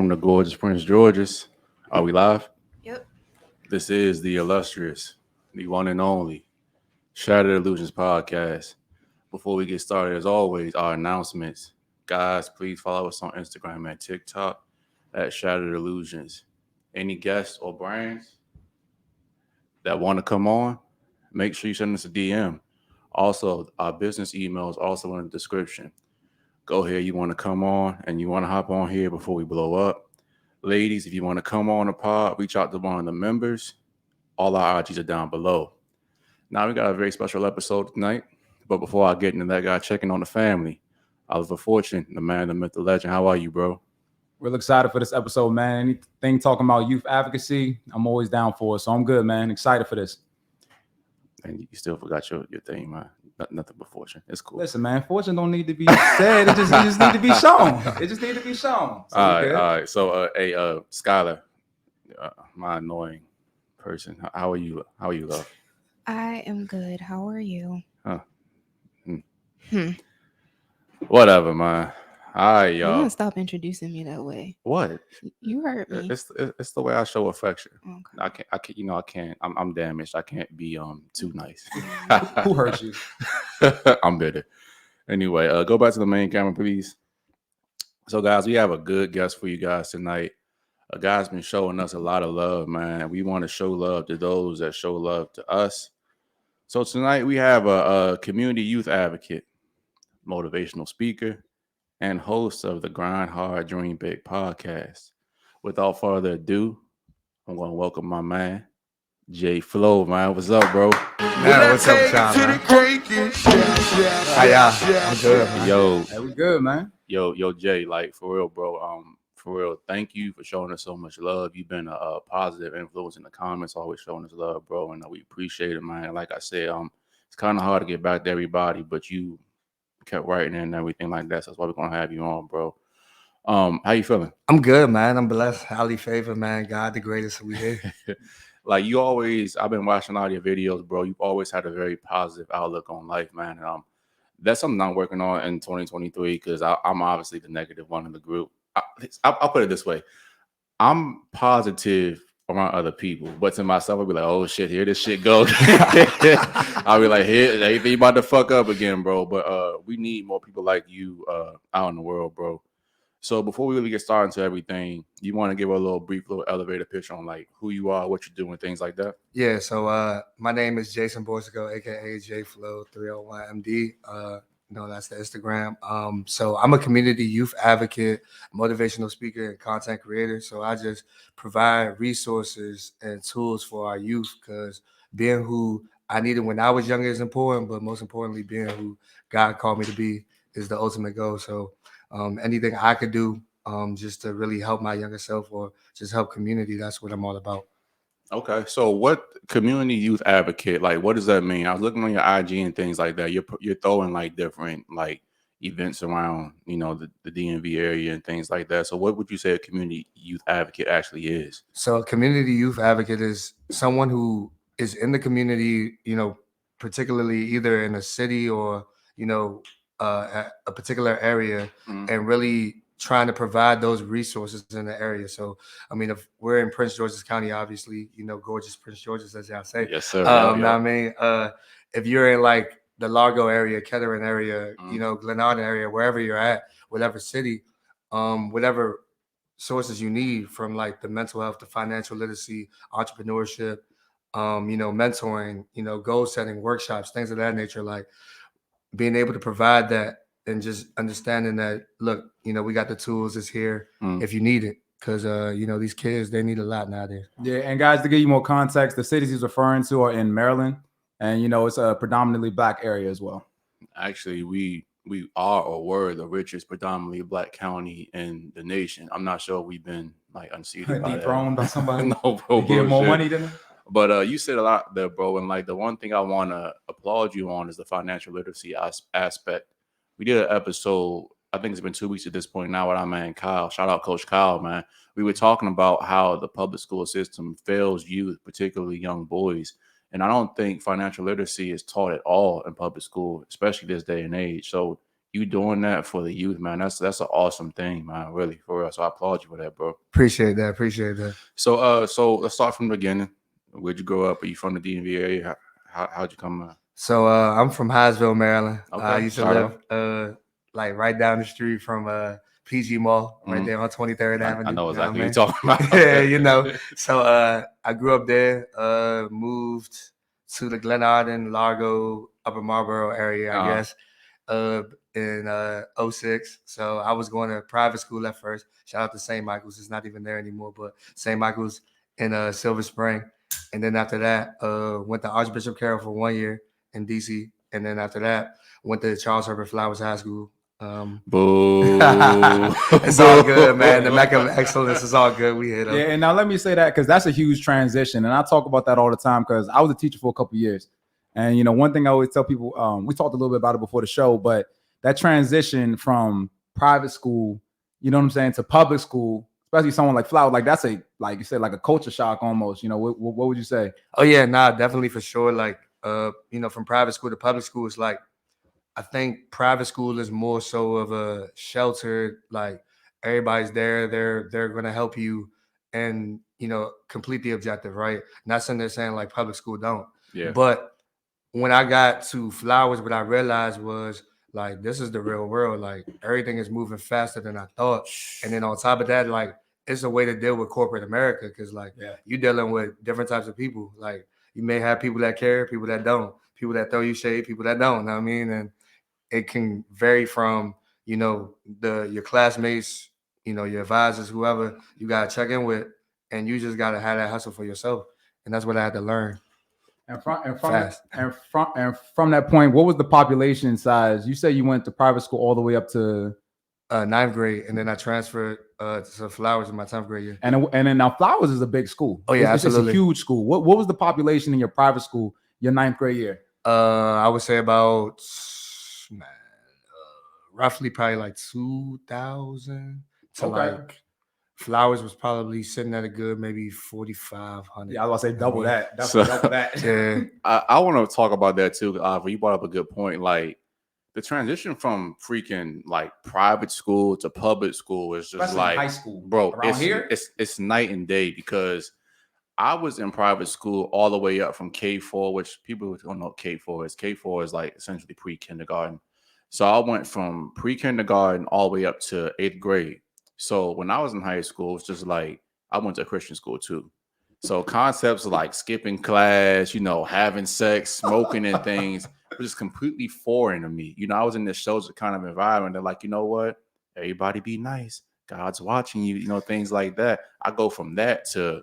from the gorgeous Prince George's. Are we live? Yep. This is the illustrious, the one and only Shattered Illusionz Podcast. Before we get started, as always, our announcements. Guys, please follow us on Instagram and TikTok at Shattered Illusionz. Any guests or brands that want to come on, make sure you send us a DM. Also, our business email is also in the description. Go ahead, you want to come on and you want to hop on here before we blow up. Ladies, if you want to come on the pod, reach out to one of the members. All our IGs are down below. Now we got a very special episode tonight. But before I get into that, guy checking on the family. Oliver Fortune, the man, the myth, the legend. How are you, bro? Real excited for this episode, man. Anything talking about youth advocacy, I'm always down for it. So I'm good, man. Excited for this. And you still forgot your thing, man. Nothing but Fortune. It's cool. Listen, man, Fortune don't need to be said. It just need to be shown. It just need to be shown. So all right. So, Skylar, my annoying person. How are you? How are you, love? I am good. How are you? Whatever, man. All right, You're y'all. gonna stop introducing me that way. What? You hurt me. It's the way I show affection. Okay. I can't. I can't. I'm damaged. I can't be too nice. Who hurt you? I'm bitter. Anyway, go back to the main camera, please. So, guys, we have a good guest for you guys tonight. A guy's been showing us a lot of love, man. We want to show love to those that show love to us. So tonight we have a community youth advocate, motivational speaker, and host of the Grind Hard, Dream Big podcast. Without further ado, I'm going to welcome my man, Jay Flow, man. What's up, bro? Man, what's up, John, man? How y'all? I'm good, man. Yo, Hey, we good, man. yo, Jay, like, for real, bro. For real, thank you for showing us so much love. You've been a positive influence in the comments, always showing us love, bro, and we appreciate it, man. Like I said, it's kind of hard to get back to everybody, but you kept writing and everything like that. So that's why we're gonna have you on, bro. How you feeling? I'm good, man. I'm blessed. Highly favored, man. God the greatest. We here. Like you always, I've been watching all your videos, bro. You've always had a very positive outlook on life, man. And that's something I'm working on in 2023 because I'm obviously the negative one in the group. I'll put it this way. I'm positive around other people, but to myself, I'll be like, oh shit, here this shit goes. I'll be like, here, everything about to fuck up again, bro. But we need more people like you out in the world, bro. So before we really get started into everything, you want to give a brief little elevator pitch on like who you are, what you're doing, things like that? Yeah, so my name is Jason Borsico, aka JFlow301MD. No, that's the Instagram. So I'm a community youth advocate, motivational speaker, and content creator. So I just provide resources and tools for our youth because being who I needed when I was younger is important, but most importantly, being who God called me to be is the ultimate goal. So anything I could do just to really help my younger self or just help community, that's what I'm all about. Okay, so what community youth advocate, like what does that mean? I was looking on your IG and things like that. You're throwing like different like events around, the DMV area and things like that. So what would you say a community youth advocate actually is? So a community youth advocate is someone who is in the community, particularly either in a city or, a particular area and really trying to provide those resources in the area. So, I mean, if we're in Prince George's County, obviously, gorgeous Prince George's, as y'all say. Yes, sir. I mean, if you're in like the Largo area, Kettering area, Glenarden area, wherever you're at, whatever city, whatever sources you need from like the mental health, the financial literacy, entrepreneurship, mentoring, goal setting, workshops, things of that nature, like being able to provide that and just understanding that, look, we got the tools, it's here if you need it. Because, these kids, they need a lot nowadays. Yeah, and guys, to give you more context, the cities he's referring to are in Maryland. And, it's a predominantly Black area as well. Actually, we are or were the richest predominantly Black county in the nation. I'm not sure we've been like unseated dethroned by somebody. No, bro. Get more money than them. But you said a lot there, bro. And like the one thing I want to applaud you on is the financial literacy aspect. We did an episode, I think it's been 2 weeks at this point now with our man Kyle. Shout out Coach Kyle, man. We were talking about how the public school system fails youth, particularly young boys. And I don't think financial literacy is taught at all in public school, especially this day and age. So you doing that for the youth, man. That's an awesome thing, man. Really, for real. So I applaud you for that, bro. Appreciate that. So so let's start from the beginning. Where'd you grow up? Are you from the DMV area? How'd you come? So I'm from Hyattsville, Maryland. Okay, I used to shout live like right down the street from PG Mall, right there on 23rd Avenue. I know you exactly what what you're talking about. yeah, you know. So I grew up there, moved to the Glen Arden, Largo, Upper Marlboro area, I Uh-huh. guess, in 06. So I was going to private school at first. Shout out to St. Michael's. It's not even there anymore, but St. Michael's in Silver Spring. And then after that, went to Archbishop Carroll for 1 year in DC. And then after that, went to Charles Herbert Flowers High School. Boo. It's all good, man. The Mecca of excellence is all good. We hit up. Yeah, and now let me say that because that's a huge transition, and I talk about that all the time because I was a teacher for a couple of years, and one thing I always tell people, we talked a little bit about it before the show, but that transition from private school, you know what I'm saying, to public school, especially someone like Flower, like that's like you said, like a culture shock almost. What would you say? Oh yeah, nah, definitely for sure. Like from private school to public school, it's like I think private school is more so of a sheltered, like everybody's there, they're gonna help you and complete the objective, right? Not saying they're saying like public school don't. Yeah. But when I got to Flowers, what I realized was like this is the real world. Like everything is moving faster than I thought. And then on top of that, like it's a way to deal with corporate America because like you're dealing with different types of people. Like you may have people that care, people that don't, people that throw you shade, people that don't. Know what I mean? And it can vary from your classmates, your advisors, whoever you gotta check in with, and you just gotta have that hustle for yourself. And that's what I had to learn. And from that point, what was the population size? You say you went to private school all the way up to 9th grade, and then I transferred to Flowers in my 10th grade year. And then now Flowers is a big school. Oh yeah, absolutely. It's a huge school. What was the population in your private school your 9th grade year? I would say about roughly probably like 2,000 to like Flowers was probably sitting at a good maybe 4,500. Yeah, I was gonna say double that. That's So- double that. Yeah. I want to talk about that too. You brought up a good point. Like the transition from freaking like private school to public school is just Especially like high school, bro. Around here? It's night and day because I was in private school all the way up from K4, which people who don't know what K4 is. K4 is like essentially pre-kindergarten. So I went from pre-kindergarten all the way up to 8th grade. So when I was in high school, it was just like I went to a Christian school too. So concepts like skipping class, having sex, smoking and things were just completely foreign to me. I was in this shelter kind of environment. They're like, you know what? Everybody be nice. God's watching you, things like that. I go from that to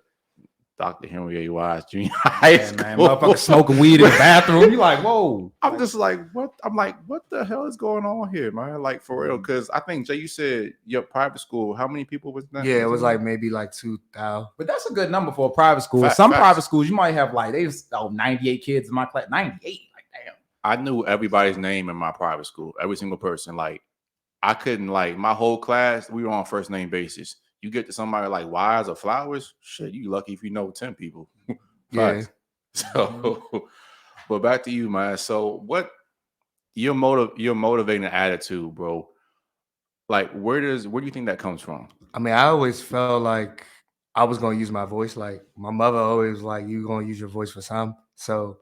Dr. Henry A. Wise Jr. High School. Man, motherfucker smoking weed in the bathroom. You like, whoa. I'm just like, what? I'm like, what the hell is going on here, man? Like, for real. Because I think, Jay, you said your private school, how many people was that? Yeah, it was like maybe like 2,000. But that's a good number for a private school. Facts. Private schools, you might have like 98 kids in my class. 98. Like, damn. I knew everybody's name in my private school, every single person. Like, I couldn't, like, my whole class, we were on first name basis. You get to somebody like Wise or Flowers, shit, you lucky if you know 10 people. Yeah. So, but back to you, man. So, what your motivating attitude, bro? Like, where do you think that comes from? I mean, I always felt like I was gonna use my voice. Like my mother always was like, "You gonna use your voice for something." So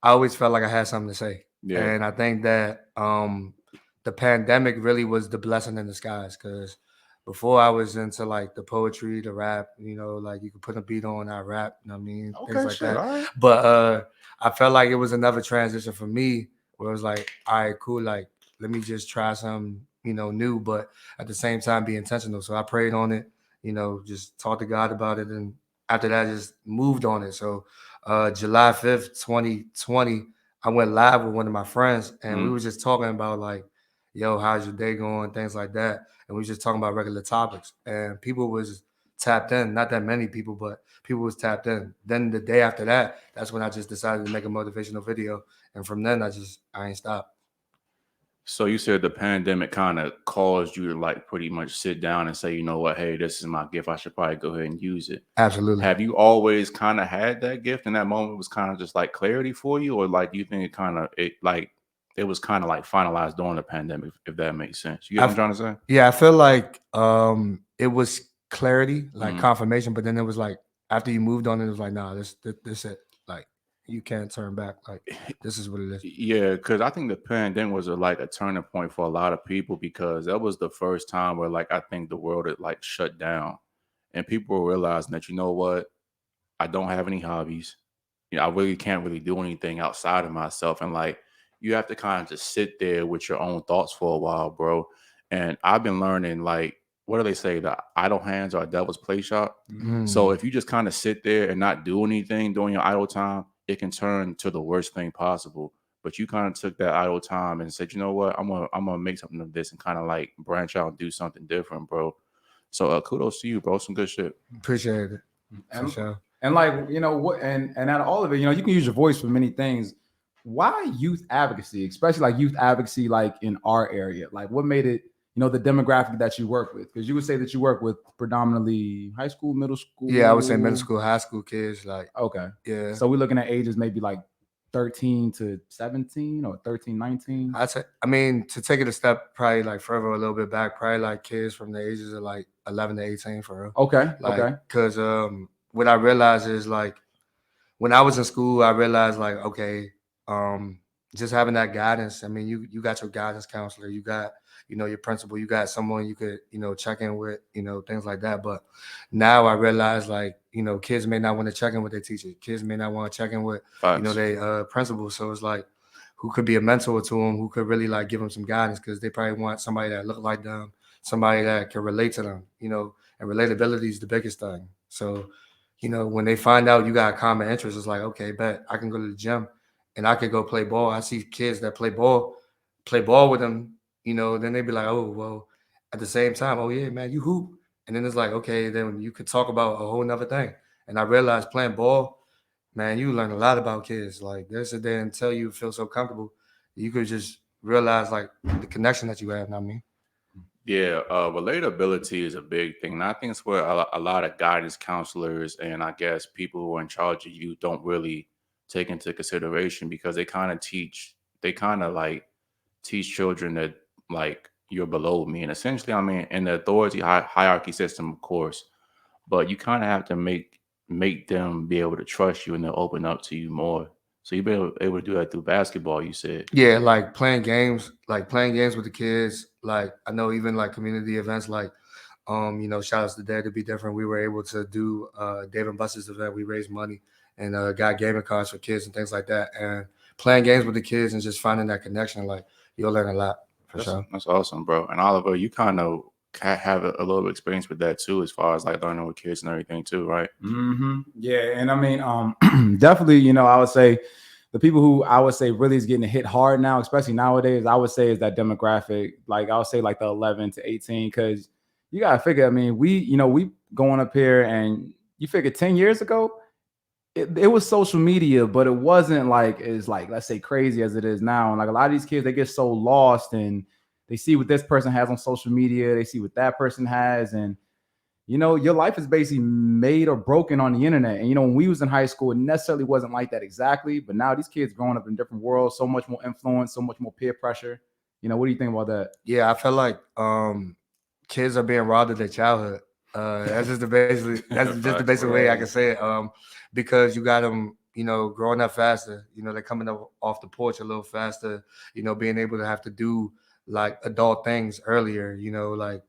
I always felt like I had something to say. Yeah. And I think that the pandemic really was the blessing in disguise because before I was into like the poetry, the rap, like you could put a beat on, I rap, you know what I mean? Things like that. All right. But I felt like it was another transition for me where it was like, all right, cool, like let me just try something, new, but at the same time be intentional. So I prayed on it, just talked to God about it. And after that, I just moved on it. So July 5th, 2020, I went live with one of my friends and we were just talking about like, yo, how's your day going? Things like that. And we was just talking about regular topics. And people was tapped in. Not that many people, but people was tapped in. Then the day after that, that's when I just decided to make a motivational video. And from then, I ain't stopped. So you said the pandemic kind of caused you to like pretty much sit down and say, you know what, hey, this is my gift. I should probably go ahead and use it. Absolutely. Have you always kind of had that gift and that moment was kind of just like clarity for you? Or like, do you think it it was kind of like finalized during the pandemic, if that makes sense. You get what I'm trying to say? Yeah, I feel like it was clarity, like Mhm. confirmation, but then it was like after you moved on, it was like, nah, this it. Like you can't turn back. Like this is what it is. Yeah, because I think the pandemic was like a turning point for a lot of people because that was the first time where like I think the world had like shut down and people were realizing that, you know what, I don't have any hobbies. You know, I really can't really do anything outside of myself. And like you have to kind of just sit there with your own thoughts for a while, bro. And I've been learning like what do they say? The idle hands are a devil's play shop. So if you just kind of sit there and not do anything during your idle time, it can turn to the worst thing possible. But you kind of took that idle time and said, you know what, I'm gonna make something of this and kind of like branch out and do something different, bro. So kudos to you, bro. Some good shit. Appreciate it. For And, sure. and like, you know, what and out of all of it, you know, you can use your voice for many things. Why youth advocacy, especially like youth advocacy, like in our area? Like what made it, you know, the demographic that you work with? Because you would say that you work with predominantly high school, middle school. Yeah, I would say middle school, high school kids. Like, Okay. yeah. So we're looking at ages maybe like 13 to 17 or 13, 19. I mean, to take it a step probably like further a little bit back, probably like kids from the ages of like 11 to 18 for real. Okay. Like, okay. because what I realized is like when I was in school, I realized like, okay, just having that guidance. I mean, you got your guidance counselor, you got, you know, your principal, you got someone you could, you know, check in with, you know, things like that. But now I realize like, you know, kids may not want to check in with their teacher. Kids may not want to check in with, you know, Facts. their principal. So it's like, who could be a mentor to them, who could really like give them some guidance because they probably want somebody that look like them, somebody that can relate to them, you know, and relatability is the biggest thing. So, you know, when they find out you got common interests, it's like, okay, bet I can go to the gym and I could go play ball. I see kids that play ball with them, you know, then they be like, oh, well, at the same time, oh yeah, man, you hoop. And then it's like, okay, then you could talk about a whole nother thing. And I realized playing ball, man, you learn a lot about kids. Like there's a day until you feel so comfortable, you could just realize like the connection that you have. You know what I mean? Yeah, relatability is a big thing. And I think it's where a lot of guidance counselors and I guess people who are in charge of you don't really take into consideration because they kind of like teach children that like you're below me. And essentially, I mean, in the authority hierarchy system, of course, but you kind of have to make them be able to trust you and they'll open up to you more. So you've been able to do that through basketball, you said. Yeah, like playing games with the kids. Like I know even like community events like you know, shout outs to Dare to Be Different. We were able to do Dave and Buster's event. We raised money and got gaming cards for kids and things like that. And playing games with the kids and just finding that connection, like you'll learn a lot for sure. That's awesome, bro. And Oliver, you kind of have a little bit of experience with that too, as far as like learning with kids and everything too, right? Yeah, and I mean, definitely, you know, I would say the people who I would say really is getting hit hard now, especially nowadays, I would say is that demographic. Like I would say like the 11 to 18, because you gotta figure. I mean, we going up here, and you figure 10 years ago, it was social media, but it wasn't like as like let's say crazy as it is now. And like a lot of these kids, they get so lost and they see what this person has on social media, they see what that person has, and you know, your life is basically made or broken on the internet. And you know, when we was in high school, it necessarily wasn't like that exactly. But now these kids growing up in different worlds, so much more influence, so much more peer pressure. You know, what do you think about that? Yeah, I feel like kids are being robbed of their childhood. That's just the basic basic way I can say it. Because you got them, you know, growing up faster. You know, they're coming up off the porch a little faster. You know, being able to have to do like adult things earlier. You know, like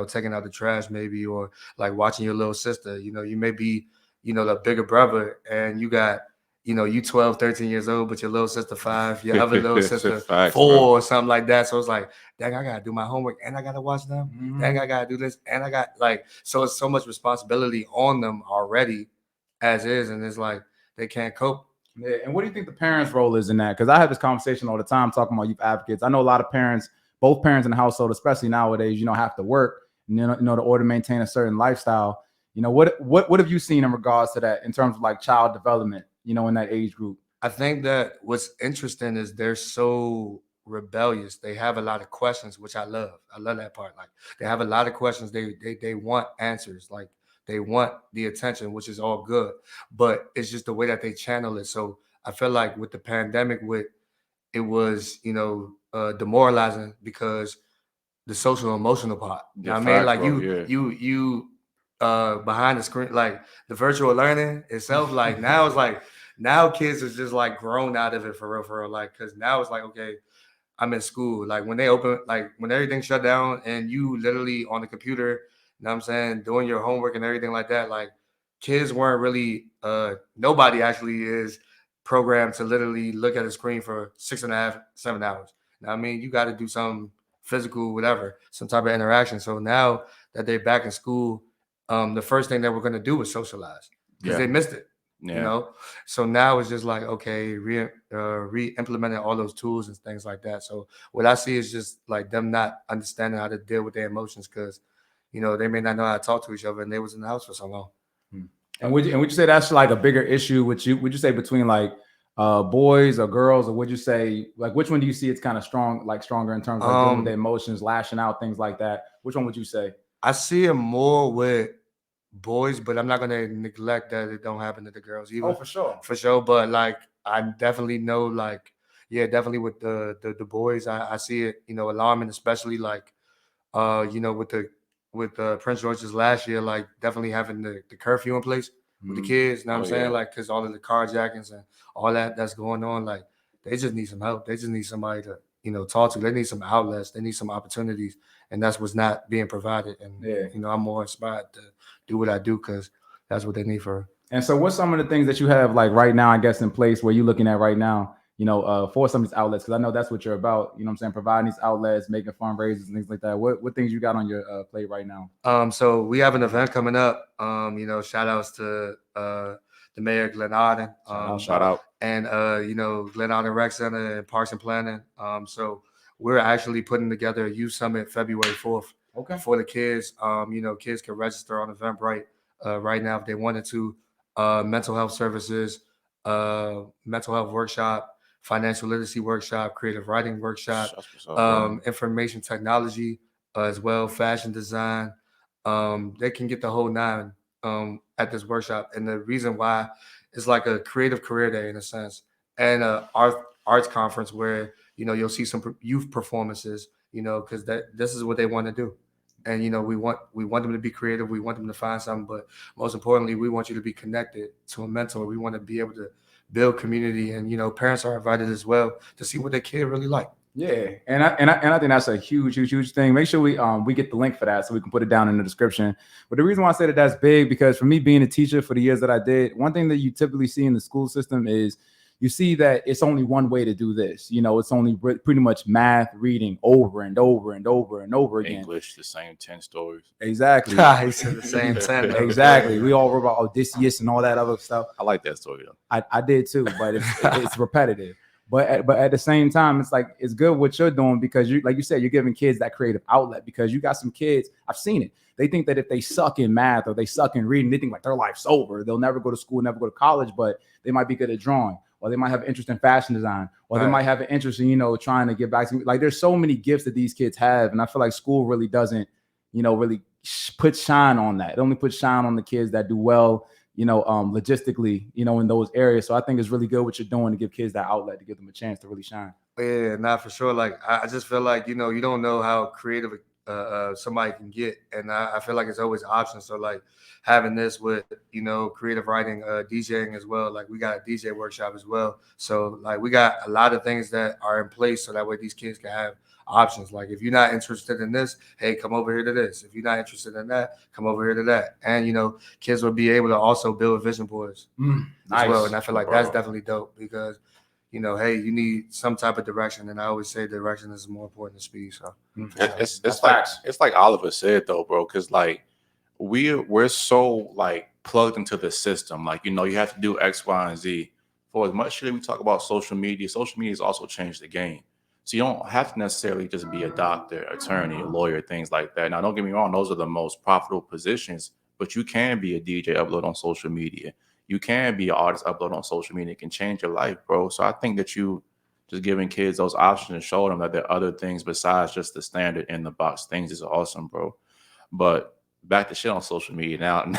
taking out the trash maybe, or like watching your little sister. You know, you may be, you know, the bigger brother, and you got. You know, you 12, 13 years old, but your little sister 5, your other little sister Facts, 4 bro. or something like that. So it's like, dang, I gotta do my homework and I gotta watch them. Dang, I gotta do this and I got like, so it's so much responsibility on them already as is, and it's like they can't cope. Yeah, and what do you think the parents' role is in that? Because I have this conversation all the time talking about youth advocates. I know a lot of parents, both parents in the household, especially nowadays, you know, have to work, you know, in order to maintain a certain lifestyle. You know, what have you seen in regards to that in terms of like child development, you know, in that age group? I think that what's interesting is they're so rebellious. They have a lot of questions, which I love. I love that part. Like they have a lot of questions. They want answers. Like they want the attention, which is all good. But it's just the way that they channel it. So I feel like with the pandemic, with it was, demoralizing because the social emotional part. You know what I mean? facts, Like bro, yeah. you behind the screen, like the virtual learning itself, like now it's like now kids is just like grown out of it for real. Like, cause now it's like, okay, I'm in school. Like when they open, like when everything shut down and you literally on the computer, you know what I'm saying, doing your homework and everything like that, like kids weren't really nobody actually is programmed to literally look at a screen for 6.5, 7 hours. You know what I mean? You got to do some physical, whatever, some type of interaction. So now that they're back in school, the first thing that we're gonna do is socialize because they missed it. Yeah. You know, so now it's just like, okay, re-implementing all those tools and things like that. So what I see is just like them not understanding how to deal with their emotions because, they may not know how to talk to each other and they was in the house for so long. And would you say that's like a bigger issue? Would you say between like boys or girls, or would you say like which one do you see it's kind of stronger in terms of like, dealing with their emotions, lashing out, things like that? Which one would you say? I see it more with boys, but I'm not gonna neglect that it don't happen to the girls either. Oh, for sure. But like I definitely know, like, yeah, definitely with the boys, I see it, alarming, especially like with Prince George's last year, like definitely having the curfew in place with the kids, you know what I'm saying? Yeah. Like, cause all of the carjackings and all that's going on, like they just need some help. They just need somebody to, talk to. They need some outlets, they need some opportunities, and that's what's not being provided. And I'm more inspired to do what I do because that's what they need for. And so what's some of the things that you have like right now, I guess, in place where you're looking at right now, for some of these outlets? Because I know that's what you're about, you know what I'm saying, providing these outlets, making fundraisers and things like that. What things you got on your plate right now? So we have an event coming up. Shout outs to the mayor, Glenn Arden. Shout out. And Glen Allen Rec Center and Parks and Planning. So we're actually putting together a youth summit February 4th. Okay. For the kids. Kids can register on Eventbrite right now if they wanted to. Mental health services, mental health workshop, financial literacy workshop, creative writing workshop, information technology as well, fashion design. They can get the whole nine at this workshop. And the reason why is like a creative career day in a sense, and a arts conference where you'll see some youth performances, because this is what they want to do. And we want them to be creative, we want them to find something, but most importantly, we want you to be connected to a mentor. We want to be able to build community, and parents are invited as well to see what their kid really like. Yeah, and I think that's a huge thing. Make sure we get the link for that so we can put it down in the description. But the reason why I say that's big, because for me being a teacher for the years that I did, one thing that you typically see in the school system is you see that it's only one way to do this. It's only pretty much math, reading over and over and over and over again. English, the same 10 stories. Exactly. He said the same 10. Exactly. We all wrote about Odysseus and all that other stuff. I like that story though. I did too, but it's repetitive. But at the same time, it's like it's good what you're doing, because you, like you said, you're giving kids that creative outlet, because you got some kids, I've seen it. They think that if they suck in math or they suck in reading, they think like their life's over. They'll never go to school, never go to college, but they might be good at drawing, or they might have interest in fashion design, or they might have an interest in, trying to get back to, like, there's so many gifts that these kids have. And I feel like school really doesn't, really put shine on that. It only puts shine on the kids that do well, logistically, in those areas. So I think it's really good what you're doing to give kids that outlet, to give them a chance to really shine. Yeah, not for sure. Like, I just feel like, you don't know how creative somebody can get. And I feel like it's always options. So like having this with, creative writing, DJing as well. Like we got a DJ workshop as well. So like we got a lot of things that are in place so that way these kids can have options. Like if you're not interested in this, hey, come over here to this. If you're not interested in that, come over here to that. And kids will be able to also build vision boards as well. And I feel like that's definitely dope, because hey, you need some type of direction, and I always say direction is more important than speed. So it's like Oliver said though, bro, because like we're so like plugged into the system. Like you have to do X, Y, and Z. For as much as we talk about social media has also changed the game. So you don't have to necessarily just be a doctor, attorney, a lawyer, things like that. Now, don't get me wrong; those are the most profitable positions. But you can be a DJ, upload on social media. You can be an artist, upload on social media. It can change your life, bro. So I think that you just giving kids those options and show them that there are other things besides just the standard in the box things is awesome, bro. But back to shit on social media now.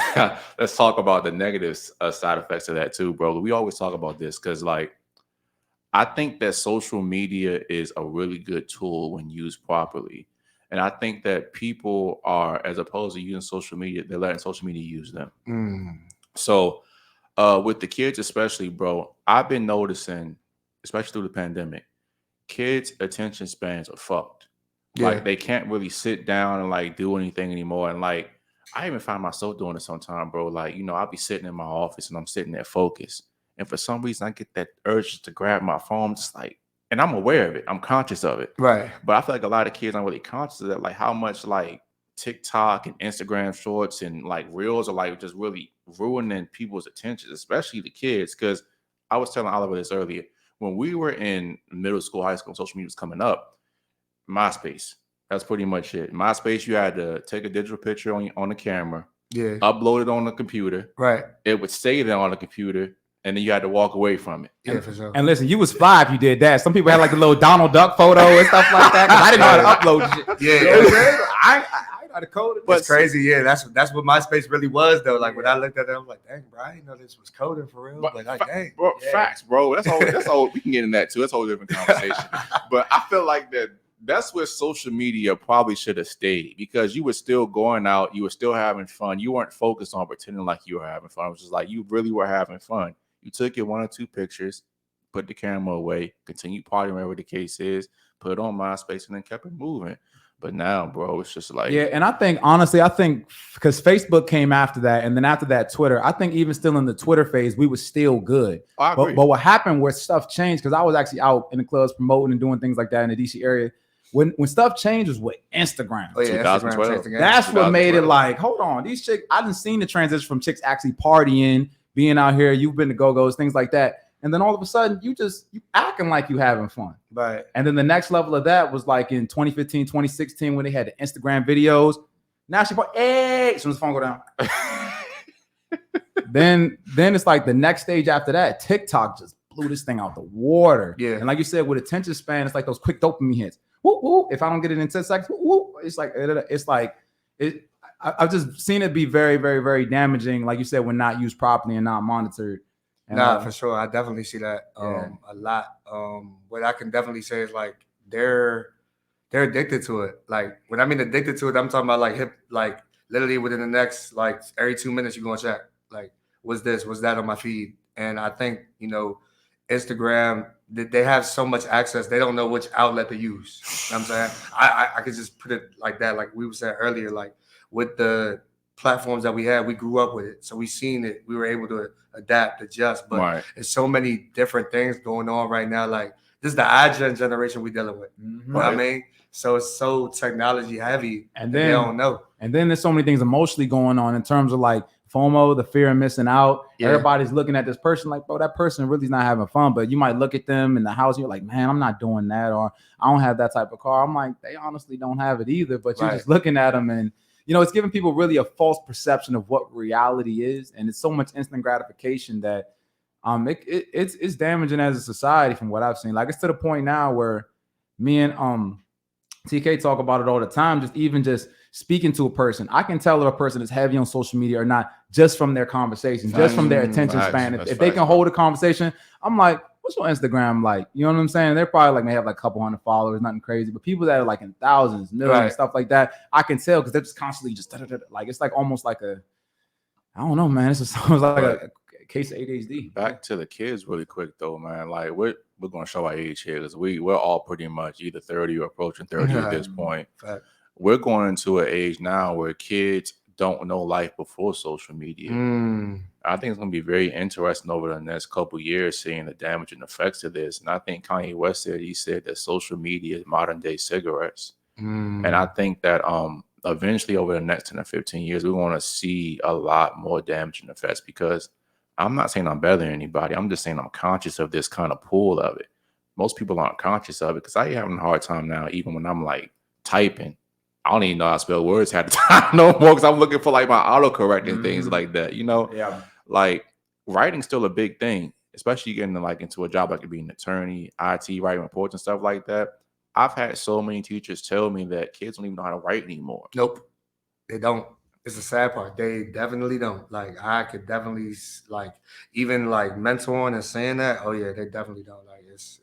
Let's talk about the negative side effects of that too, bro. We always talk about this because, like, I think that social media is a really good tool when used properly. And I think that people are, as opposed to using social media, they're letting social media use them. Mm. So with the kids, especially, bro, I've been noticing, especially through the pandemic, kids' attention spans are fucked. Yeah. Like they can't really sit down and like do anything anymore. And like I even find myself doing it sometimes, bro. Like, I'll be sitting in my office and I'm sitting there focused. And for some reason I get that urge to grab my phone, just like, and I'm aware of it. I'm conscious of it. Right. But I feel like a lot of kids aren't really conscious of that, like how much like TikTok and Instagram shorts and like reels are like just really ruining people's attention, especially the kids. Because I was telling Oliver this earlier. When we were in middle school, high school, and social media was coming up, MySpace. That's pretty much it. MySpace, you had to take a digital picture on the camera, Yeah. upload it on the computer. Right. It would stay there on the computer, and then you had to walk away from it. Yeah, for sure. And listen, you was 5, you did that. Some people had like a little Donald Duck photo and stuff like that. 'Cause I didn't know how to upload shit. Yeah. You know what I'm saying? I know how to code it. It's crazy. Yeah, that's what MySpace really was though. Like when I looked at it, I'm like, dang, bro, I didn't know this was coding for real. But like, dang. Bro, Yeah. facts, bro. That's all. We can get in that too. That's a whole different conversation. But I feel like that's where social media probably should have stayed, because you were still going out, you were still having fun. You weren't focused on pretending like you were having fun. It was just like you really were having fun. You took your 1 or 2 pictures, put the camera away, continued partying, whatever the case is, put it on MySpace, and then kept it moving. But now, bro, it's just like, Yeah, and I think honestly, because Facebook came after that, and then after that, Twitter. I think even still in the Twitter phase, we were still good. I agree. But what happened where stuff changed, because I was actually out in the clubs promoting and doing things like that in the DC area. When stuff changed was with Instagram. Oh yeah, 2012. Instagram changed the game. That's what made it 2012. like, hold on, these chicks. I didn't seen the transition from chicks actually partying, being out here. You've been to go-go's, things like that. And then all of a sudden, you acting like you having fun. Right. And then the next level of that was like in 2015, 2016, when they had the Instagram videos. Now she put, hey, as soon as the phone go down. then it's like the next stage after that, TikTok just blew this thing out the water. Yeah. And like you said, with attention span, it's like those quick dopamine hits. Woo, woo. If I don't get it in 10 seconds, woo, woo. It's like I've just seen it be very, very, very damaging, like you said, when not used properly and not monitored. And, For sure. I definitely see that Yeah. a lot. What I can definitely say is like they're addicted to it. Like when I mean addicted to it, I'm talking about like literally within the next like every 2 minutes you're gonna check like what's this, what's that on my feed. And I think Instagram, they have so much access, they don't know which outlet to use. You know what I'm saying? I could just put it like that, like we were saying earlier, like with the platforms that we had, we grew up with it. So we seen it, we were able to adapt, adjust. But right. there's so many different things going on right now. Like this is the iGen generation we dealing with. You know what I mean? So it's so technology heavy, And they then don't know. And then there's so many things emotionally going on in terms of like FOMO, the fear of missing out. Yeah. Everybody's looking at this person like, bro, that person really is not having fun. But you might look at them in the house and you're like, man, I'm not doing that. Or I don't have that type of car. I'm like, they honestly don't have it either. But you're just looking at them and, it's giving people really a false perception of what reality is. And it's so much instant gratification that it's damaging as a society from what I've seen. Like it's to the point now where me and TK talk about it all the time. Just speaking to a person, I can tell if a person is heavy on social media or not just from their conversation, just from their attention span. If they can hold a conversation, I'm like, what's your Instagram like? You know what I'm saying? They're probably like, may have like a couple hundred followers, nothing crazy. But people that are like in thousands, millions, stuff like that, I can tell because they're just constantly just like, it's like almost like I don't know, man. It's just almost like a case of ADHD. Back to the kids really quick though, man. Like we're going to show our age here because we're all pretty much either 30 or approaching 30 at this point. Fact. We're going into an age now where kids don't know life before social media. I think it's going to be very interesting over the next couple of years seeing the damaging effects of this. And I think Kanye West said that social media is modern day cigarettes. And I think that eventually over the next 10 or 15 years, we're going to see a lot more damaging effects because I'm not saying I'm better than anybody. I'm just saying I'm conscious of this kind of pull of it. Most people aren't conscious of it because I ain't having a hard time now, even when I'm like typing. I don't even know how to spell words half the time no more because I'm looking for like my autocorrect and things like that, Yeah. Like writing's still a big thing, especially getting like into a job like being an attorney, IT, writing reports and stuff like that. I've had so many teachers tell me that kids don't even know how to write anymore. Nope, they don't. it's the sad part. They definitely don't. Like I could definitely like even like mentoring and saying that. Oh yeah, they definitely don't. Like it's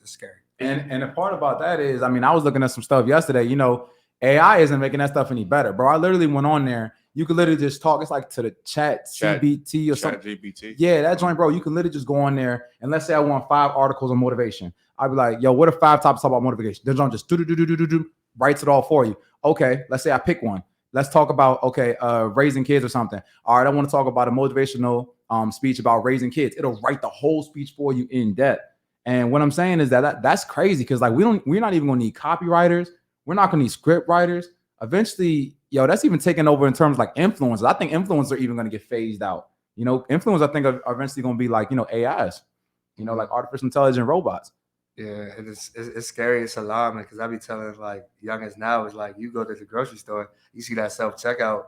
scary. And the part about that is, I mean, I was looking at some stuff yesterday. You know, AI isn't making that stuff any better, bro. I literally went on there. You could literally just talk. It's like to the chat CBT or something. GPT. Yeah, that joint, bro. You can literally just go on there and let's say I want 5 articles on motivation. I'd be like, yo, what are 5 topics about motivation? The joint just do writes it all for you. Okay, let's say I pick one. Let's talk about raising kids or something. All right, I want to talk about a motivational speech about raising kids. It'll write the whole speech for you in depth. And what I'm saying is that's crazy because like we're not even gonna need copywriters. We're not gonna need script writers. Eventually, yo, that's even taking over in terms of like influencers. I think influencers are even gonna get phased out. You know, influencers I think are eventually gonna be like, you know, AIs, you know, like artificial intelligent robots. Yeah, it's scary. It's alarming because I be telling like youngins now is like you go to the grocery store, you see that self checkout,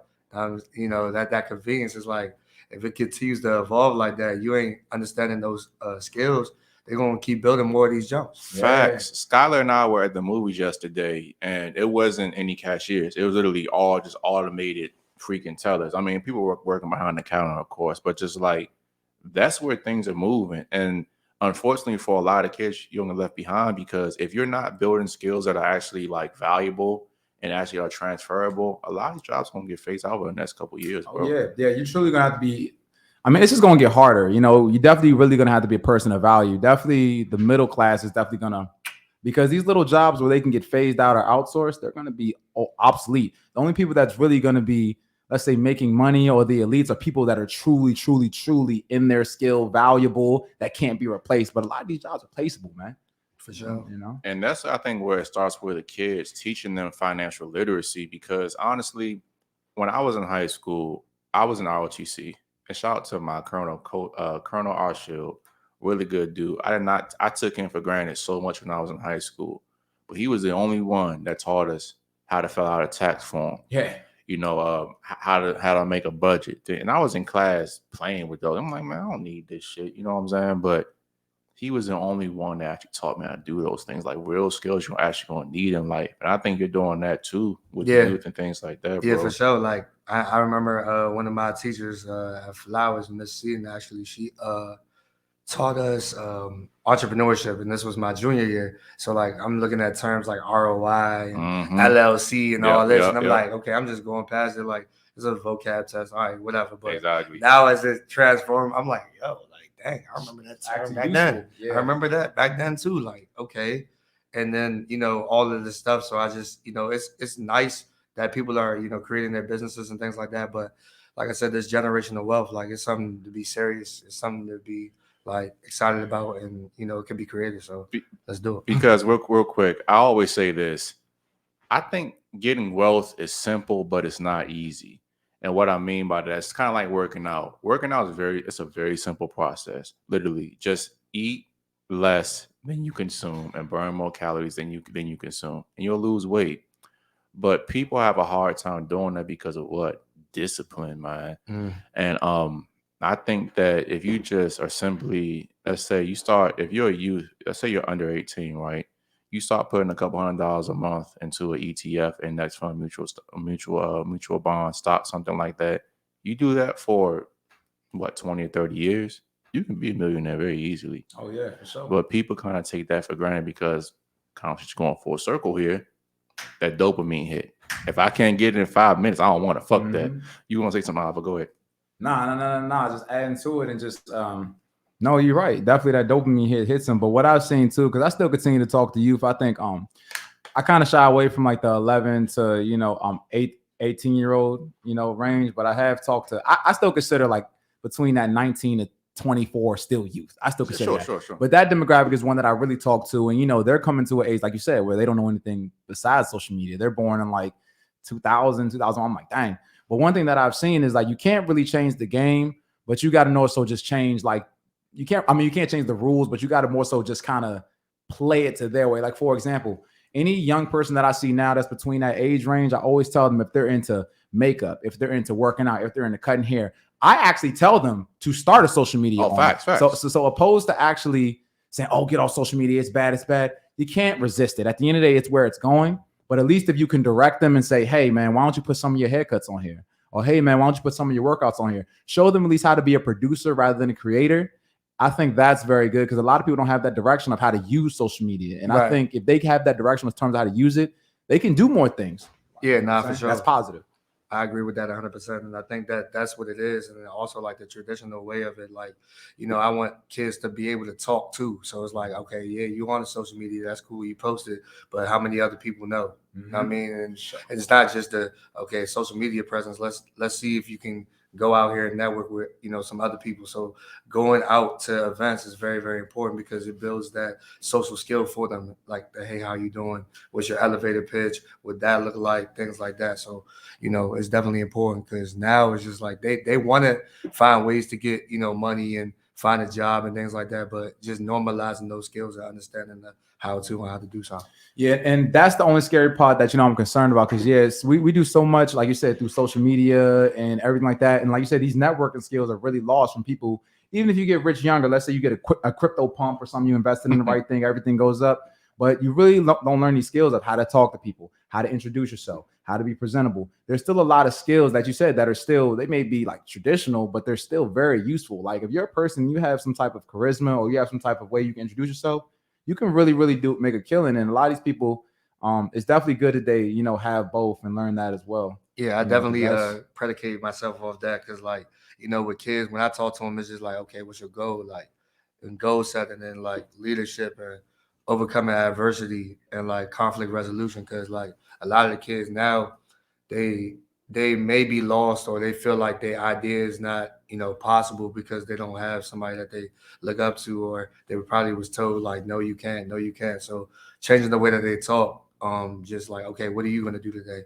you know that convenience is like if it continues to evolve like that, you ain't understanding those skills. They're gonna keep building more of these jumps. Facts. Skylar and I were at the movies yesterday, and it wasn't any cashiers. It was literally all just automated freaking tellers. I mean, people were working behind the counter, of course, but just like that's where things are moving. And unfortunately for a lot of kids, you're left behind because if you're not building skills that are actually like valuable and actually are transferable, a lot of jobs gonna get phased out over the next couple of years, bro. Oh, yeah, you're truly gonna have to be. I mean, it's just gonna get harder. You know, you definitely really gonna have to be a person of value. Definitely, the middle class is definitely gonna, because these little jobs where they can get phased out or outsourced, they're gonna be obsolete. The only people that's really gonna be, let's say, making money or the elites are people that are truly, truly, truly in their skill, valuable, that can't be replaced. But a lot of these jobs are replaceable, man. For sure. You know, And that's, I think, where it starts with the kids, teaching them financial literacy. Because honestly, when I was in high school, I was in ROTC. And shout out to my Colonel Arshield, really good dude. I took him for granted so much when I was in high school. But he was the only one that taught us how to fill out a tax form. yeah. You know, how to make a budget. And I was in class playing with those. I'm like, man, I don't need this shit. You know what I'm saying? But he was the only one that actually taught me how to do those things, like real skills you're actually going to need in life. And I think you're doing that too with youth and things like that, bro. Yeah, for sure. Like I remember one of my teachers at Flowers, Miss Seaton, actually, she taught us entrepreneurship, and this was my junior year. So like I'm looking at terms like ROI and LLC and all this, and I'm like, okay, I'm just going past it. Like it's a vocab test, all right, whatever. But exactly. Now as it transformed, I'm like, yo, like dang, I remember that term back then. Yeah. I remember that back then too. Like okay, and then you know all of this stuff. So I just it's nice that people are creating their businesses and things like that. But like I said, this generational wealth, like it's something to be serious. It's something to be like excited about, and it can be creative. So let's do it. Because real quick, I always say this. I think getting wealth is simple, but it's not easy. And what I mean by that, it's kind of like working out. Working out it's a very simple process. Literally, just eat less than you consume and burn more calories than you consume, and you'll lose weight. But people have a hard time doing that because of what? Discipline, man. And I think that if you just are simply, let's say if you're a youth, let's say you're under 18, right? You start putting a couple $100s a month into an ETF, index fund, mutual bond, stock, something like that. You do that for 20 or 30 years, you can be a millionaire very easily. Oh yeah, for sure. But people kind of take that for granted because kind of just going full circle here. That dopamine hit. If I can't get it in 5 minutes, I don't want to fuck that. You want to say something, Alpha? Go ahead. Nah. Just adding to it and just no, you're right. Definitely that dopamine hits them. But what I've seen too, because I still continue to talk to youth, I think I kind of shy away from like the 11 to 18-year-old range. But I have talked to I still consider like between that 19 to 24 still youth. I still consider that. Sure. But that demographic is one that I really talk to, and they're coming to an age, like you said, where they don't know anything besides social media. They're born in like 2000. I'm like, dang. But one thing that I've seen is like you can't really change the game, but you got to more so just change you can't change the rules, but you got to more so just kind of play it to their way. Like for example, any young person that I see now that's between that age range, I always tell them if they're into makeup, if they're into working out, if they're into cutting hair, I actually tell them to start a social media. Oh, facts. So opposed to actually saying, oh, get off social media, it's bad. You can't resist it. At the end of the day, it's where it's going. But at least if you can direct them and say, hey, man, why don't you put some of your haircuts on here? or hey man, why don't you put some of your workouts on here? Show them at least how to be a producer rather than a creator. I think that's very good because a lot of people don't have that direction of how to use social media. And I think if they have that direction in terms of how to use it, they can do more things. Yeah, for sure. That's positive. I agree with that 100%. And I think that that's what it is. And also like the traditional way of it, like, I want kids to be able to talk too. So it's like, okay, yeah, you on the social media, that's cool, you post it, but how many other people know? You know what I mean? And it's not just social media presence. Let's see if you can go out here and network with, some other people. So going out to events is very, very important because it builds that social skill for them. Like, hey, how you doing? What's your elevator pitch? What that look like? Things like that. So, it's definitely important because now it's just like they want to find ways to get, money and find a job and things like that. But just normalizing those skills and understanding how to do something. Yeah, and that's the only scary part that I'm concerned about because yes, we do so much, like you said, through social media and everything like that. And like you said, these networking skills are really lost from people. Even if you get rich younger, let's say you get a crypto pump or something, you invested in the right thing, everything goes up. But you really don't learn these skills of how to talk to people, how to introduce yourself, how to be presentable. There's still a lot of skills that you said that are still, they may be like traditional, but they're still very useful. Like if you're a person, you have some type of charisma or you have some type of way you can introduce yourself, you can really, really make a killing. And a lot of these people, it's definitely good that they, have both and learn that as well. Yeah, I definitely predicate myself off that because like, with kids, when I talk to them, it's just like, okay, what's your goal? Like, and goal setting and like leadership and overcoming adversity and like conflict resolution. Because like a lot of the kids now, they may be lost or they feel like their idea is not, possible because they don't have somebody that they look up to, or they probably was told like, no, you can't. So changing the way that they talk, just like, okay, what are you going to do today?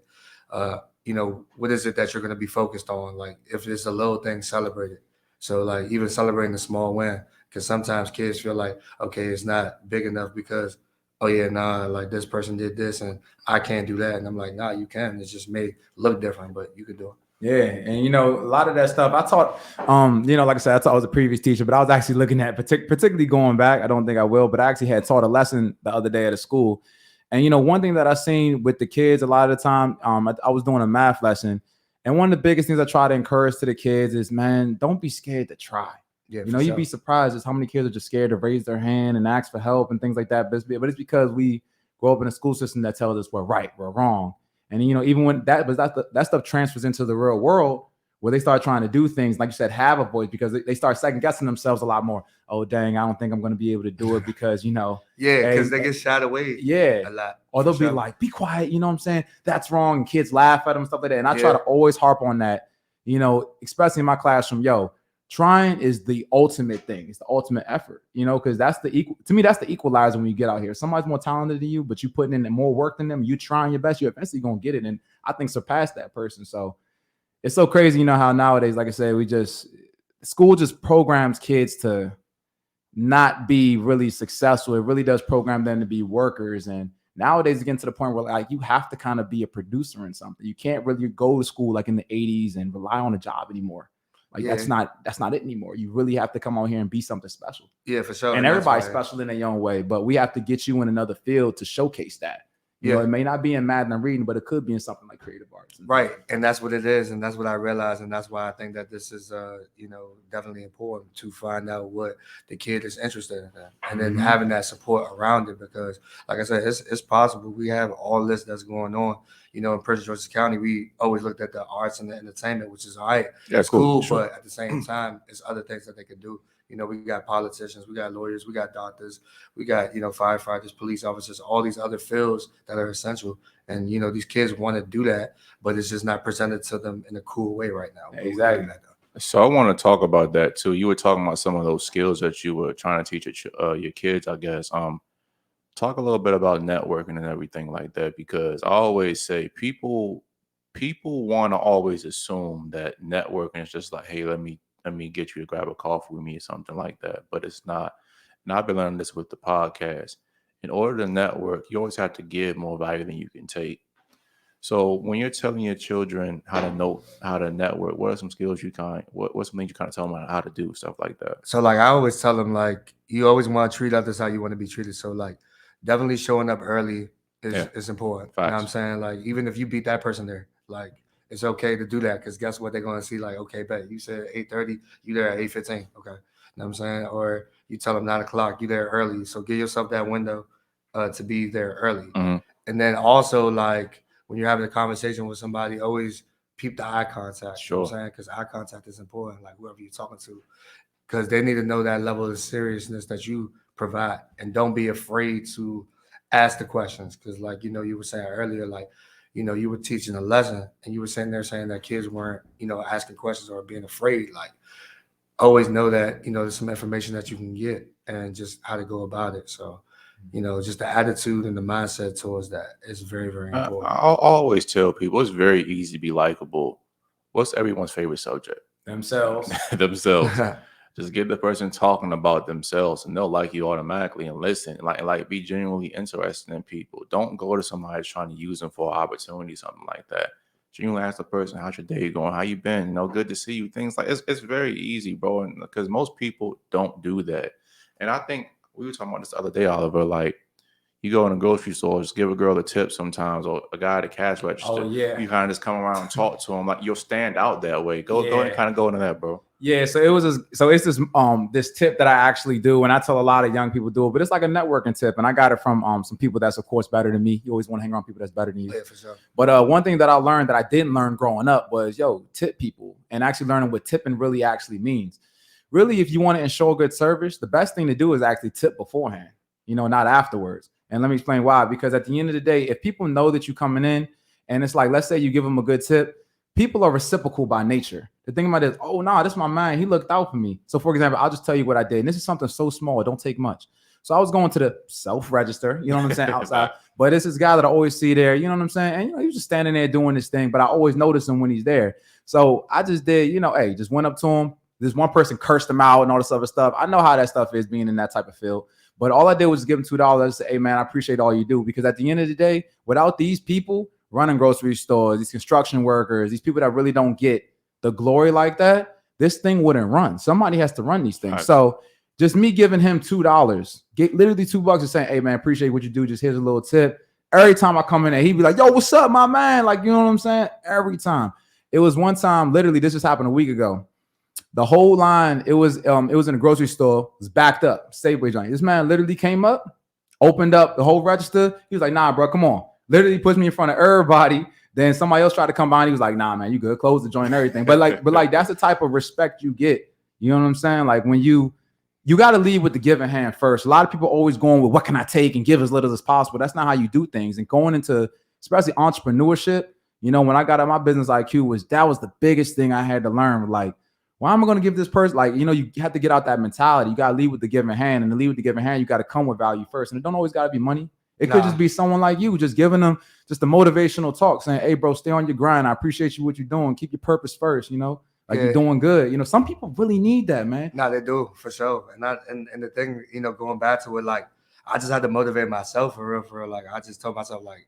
What is it that you're going to be focused on? Like if it's a little thing, celebrate it. So like even celebrating the small win, because sometimes kids feel like, okay, it's not big enough because, oh yeah, nah, like this person did this and I can't do that. And I'm like, nah, you can. It's just may look different, but you can do it. Yeah. And, a lot of that stuff I taught, like I said, I taught I was a previous teacher, but I was actually looking at particularly going back. I don't think I will, but I actually had taught a lesson the other day at a school. And, one thing that I seen with the kids a lot of the time, I was doing a math lesson. And one of the biggest things I try to encourage to the kids is, man, don't be scared to try. Yeah, you'd be surprised as how many kids are just scared to raise their hand and ask for help and things like that. But it's because we grow up in a school system that tells us we're right, we're wrong. And, even when that stuff transfers into the real world where they start trying to do things, like you said, have a voice because they start second guessing themselves a lot more. Oh, dang, I don't think I'm going to be able to do it because, yeah, because they get shied away. Yeah. A lot. Or they'll be like, be quiet. You know what I'm saying? That's wrong. And kids laugh at them and stuff like that. And I try to always harp on that, especially in my classroom. Trying is the ultimate thing. It's the ultimate effort, because that's the equalizer when you get out here. Somebody's more talented than you, but you putting in more work than them. You trying your best, you're eventually going to get it. And I think surpass that person. So it's so crazy, how nowadays, like I said, school just programs kids to not be really successful. It really does program them to be workers. And nowadays it's getting to the point where like you have to kind of be a producer in something. You can't really go to school like in the 80s and rely on a job anymore. Like that's not it anymore. You really have to come out here and be something special. Yeah, for sure. And everybody's special in their own way, but we have to get you in another field to showcase that. You know, it may not be in math and reading, but it could be in something like creative arts. Right. And that's what it is. And that's what I realized. And that's why I think that this is, definitely important to find out what the kid is interested in. And then having that support around it, because like I said, it's possible. We have all this that's going on. In Prince George's County, we always looked at the arts and the entertainment, which is all right. Yeah, it's cool. Sure. But at the same time, it's other things that they can do. We got politicians, we got lawyers, we got doctors, we got, firefighters, police officers, all these other fields that are essential. And, these kids want to do that, but it's just not presented to them in a cool way right now. Exactly. So I want to talk about that too. You were talking about some of those skills that you were trying to teach your kids, I guess. Talk a little bit about networking and everything like that, because I always say people want to always assume that networking is just like, hey, let me get you to grab a coffee with me or something like that. But it's not. And I've been learning this with the podcast. In order to network, you always have to give more value than you can take. So when you're telling your children how to network, what are some skills what's some things you kind of tell them how to do, stuff like that? So like I always tell them, like, you always want to treat others how you want to be treated. So like definitely showing up early is important. Facts. You know what I'm saying? Like even if you beat that person there, like it's okay to do that because guess what? They're gonna see like, okay, bet you said 8:30, you there at 8:15. Okay. You know what I'm saying? Or you tell them 9 o'clock, you there early. So give yourself that window to be there early. Mhm. And then also like when you're having a conversation with somebody, always peep the eye contact. You know what I'm Sure. saying? Because eye contact is important, like whoever you're talking to. Because they need to know that level of seriousness that you provide. And don't be afraid to ask the questions. Because like, you were saying earlier, like, you were teaching a lesson and you were sitting there saying that kids weren't, asking questions or being afraid. Like, always know that, there's some information that you can get and just how to go about it. So, just the attitude and the mindset towards that is very, very important. I'll always tell people it's very easy to be likable. What's everyone's favorite subject? Themselves. Themselves. Just get the person talking about themselves, and they'll like you automatically and listen. Like be genuinely interested in people. Don't go to somebody trying to use them for an opportunity, something like that. Genuinely ask the person, "How's your day going? How you been? Good to see you." Things like it's very easy, bro. And because most people don't do that, and I think we were talking about this the other day, Oliver. Like, you go in a grocery store, just give a girl a tip sometimes, or a guy at a cash register. Oh, yeah. You kind of just come around and talk to him. Like, you'll stand out that way. Go ahead and kind of go into that, bro. Yeah, so it's this tip that I actually do, and I tell a lot of young people do it, but it's like a networking tip, and I got it from some people that's of course better than me. You always want to hang around people that's better than you. Yeah, for sure. But one thing that I learned that I didn't learn growing up was tip people, and actually learning what tipping really actually means. Really, if you want to ensure good service, the best thing to do is actually tip beforehand, not afterwards. And let me explain why. Because at the end of the day, if people know that you're coming in, and it's like, let's say you give them a good tip, people are reciprocal by nature. The thing about it is, oh, no, this is my man. He looked out for me. So, for example, I'll just tell you what I did. And this is something so small. It don't take much. So I was going to the self-register, you know what I'm saying, outside. But it's this guy that I always see there, you know what I'm saying? And, he was just standing there doing this thing. But I always notice him when he's there. So I just did, just went up to him. This one person cursed him out and all this other stuff. I know how that stuff is being in that type of field. But all I did was give him $2 and say, hey, man, I appreciate all you do. Because at the end of the day, without these people running grocery stores, these construction workers, these people that really don't get the glory like that, this thing wouldn't run. Somebody has to run these things. Right. So just me giving him $2, get literally $2 and saying, hey, man, appreciate what you do. Just here's a little tip. Every time I come in there, he'd be like, yo, what's up, my man? Like, you know what I'm saying? Every time. It was one time, literally, this just happened a week ago. The whole line, it was in a grocery store, it was backed up, Safeway joint. This man literally came up, opened up the whole register. He was like, nah, bro, come on. Literally puts me in front of everybody. Then somebody else tried to come by and he was like, nah, man, you good. Close the joint and everything. But like that's the type of respect you get. You know what I'm saying? Like when you got to lead with the giving hand first. A lot of people always going with what can I take and give as little as possible. That's not how you do things. And going into especially entrepreneurship, when I got out my business IQ that was the biggest thing I had to learn. Like, why am I going to give this person? Like, you have to get out that mentality. You got to lead with the giving hand, and to lead with the giving hand, you got to come with value first. And it don't always got to be money. It could just be someone like you, just giving them just a motivational talk saying, hey, bro, stay on your grind. I appreciate you, what you're doing. Keep your purpose first, you're doing good. Some people really need that, man. No, they do, for sure. And the thing, going back to it, like, I just had to motivate myself for real. Like, I just told myself, like,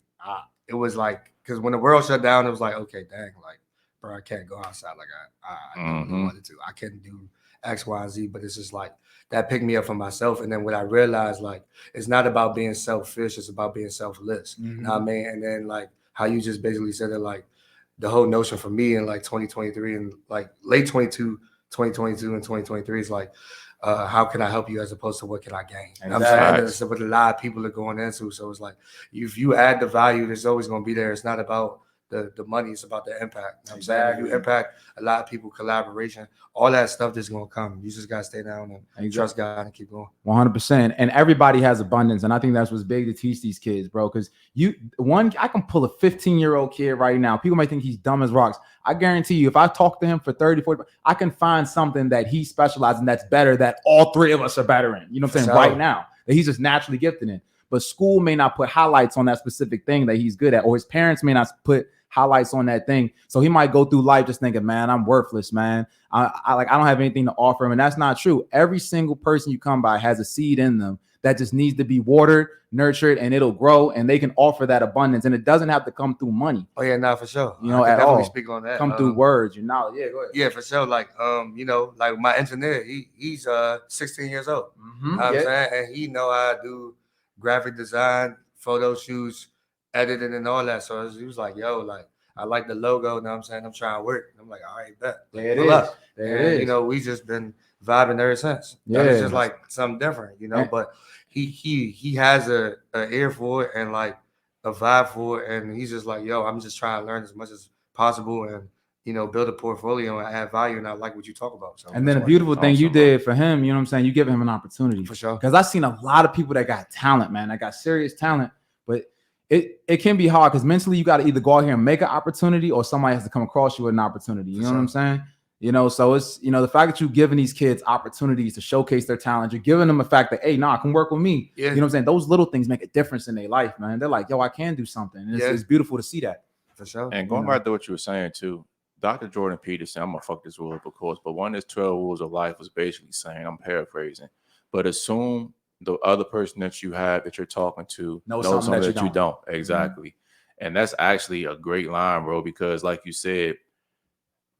it was like, because when the world shut down, it was like, okay, dang, like, bro, I can't go outside like I really wanted to. I couldn't do X, Y, and Z, but it's just like, that picked me up for myself. And then when I realized, like, it's not about being selfish, it's about being selfless. You know what I mean? And then, like, how you just basically said it, like, the whole notion for me in, like, 2023 and, like, late 2022 and 2023 is, like, how can I help you as opposed to what can I gain? Exactly. I'm saying that's what a lot of people are going into. So it's like, if you add the value, it's always going to be there. It's not about the money, it's about the impact. You know what I'm saying? If you impact a lot of people, collaboration, all that stuff is going to come. You just got to stay down and trust God and keep going. 100%. And everybody has abundance. And I think that's what's big to teach these kids, bro. Because I can pull a 15-year-old kid right now. People might think he's dumb as rocks. I guarantee you, if I talk to him for 30, 40, I can find something that he specializes in that's better, that all three of us are better in. You know what I'm saying? Right now, that he's just naturally gifted in. But school may not put highlights on that specific thing that he's good at, or his parents may not put highlights on that thing. So he might go through life just thinking, man, I'm worthless, man. I don't have anything to offer him. And that's not true. Every single person you come by has a seed in them that just needs to be watered, nurtured, and it'll grow, and they can offer that abundance. And it doesn't have to come through money. Oh yeah, no, for sure. At all. Speak on that. Come through words, your knowledge. Yeah, go ahead. Yeah, for sure. Like, like my engineer, he's 16 years old. You know what I'm saying? And he know how to do graphic design, photo shoots, editing, and all that. So he was like, yo, like, I like the logo. You know what I'm saying? I'm trying to work. I'm like, all right, bet. There it Pull is. up. There And, it is. you know, we just been vibing ever since. Yeah. It's just like something different, you know. And- but he has a ear for it and like a vibe for it, and he's just like, yo, I'm just trying to learn as much as possible and you know build a portfolio and add value. And I like what you talk about. So And then that's a why- beautiful thing you Awesome, bro. did for him, you know what I'm saying? You give him an opportunity. for sure. Because I've seen a lot of people that got talent, man. That got serious talent, but it can be hard because mentally you got to either go out here and make an opportunity or somebody has to come across you with an opportunity. You know what I'm saying? You know, so it's, you know, the fact that you're giving these kids opportunities to showcase their talent, you're giving them the fact that, hey, come work with me. Yeah. You know what I'm saying? Those little things make a difference in their life, man. They're like, yo, I can do something. And it's, Yeah. it's beautiful to see that. For sure. And going You know. back to what you were saying too, Dr. Jordan Peterson, I'm gonna fuck this rule up, of course, but one of his 12 rules of life was basically saying, I'm paraphrasing, but assume the other person that you have that you're talking to knows something that you don't. Exactly. And that's actually a great line, bro, because like you said,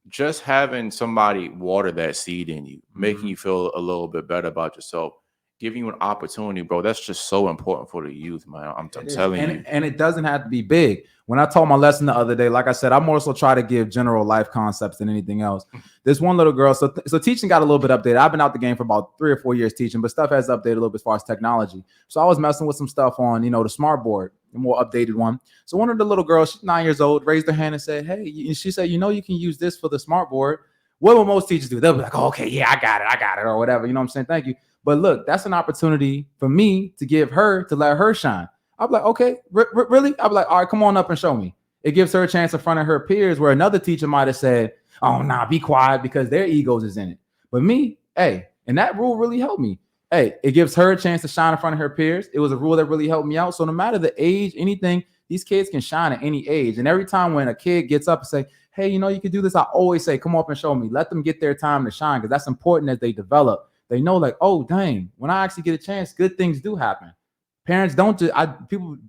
just having somebody water that seed in you, making you feel a little bit better about yourself, giving you an opportunity, bro, that's just so important for the youth, man. I'm telling you. And it doesn't have to be big. When I taught my lesson the other day, like I said, I more so try to give general life concepts than anything else. This one little girl, so teaching got a little bit updated. I've been out the game for about 3 or 4 years teaching, but stuff has updated a little bit as far as technology. So I was messing with some stuff on, you know, the smart board, the more updated one. So one of the little girls, she's 9 years old, raised her hand and said, hey, she said, you know, you can use this for the smart board. What will most teachers do? They'll be like, oh, okay, yeah, I got it, or whatever. You know what I'm saying? Thank you. But look, that's an opportunity for me to give her, to let her shine. I'll be like, okay, really? I'll be like, all right, come on up and show me. It gives her a chance in front of her peers where another teacher might have said, oh, nah, be quiet because their egos is in it. But me, hey, and that rule really helped me. Hey, it gives her a chance to shine in front of her peers. It was a rule that really helped me out. So no matter the age, anything, these kids can shine at any age. And every time when a kid gets up and say, hey, you know, you can do this, I always say, come up and show me. Let them get their time to shine because that's important as they develop. They know like, oh, dang, when I actually get a chance, good things do happen. Parents don't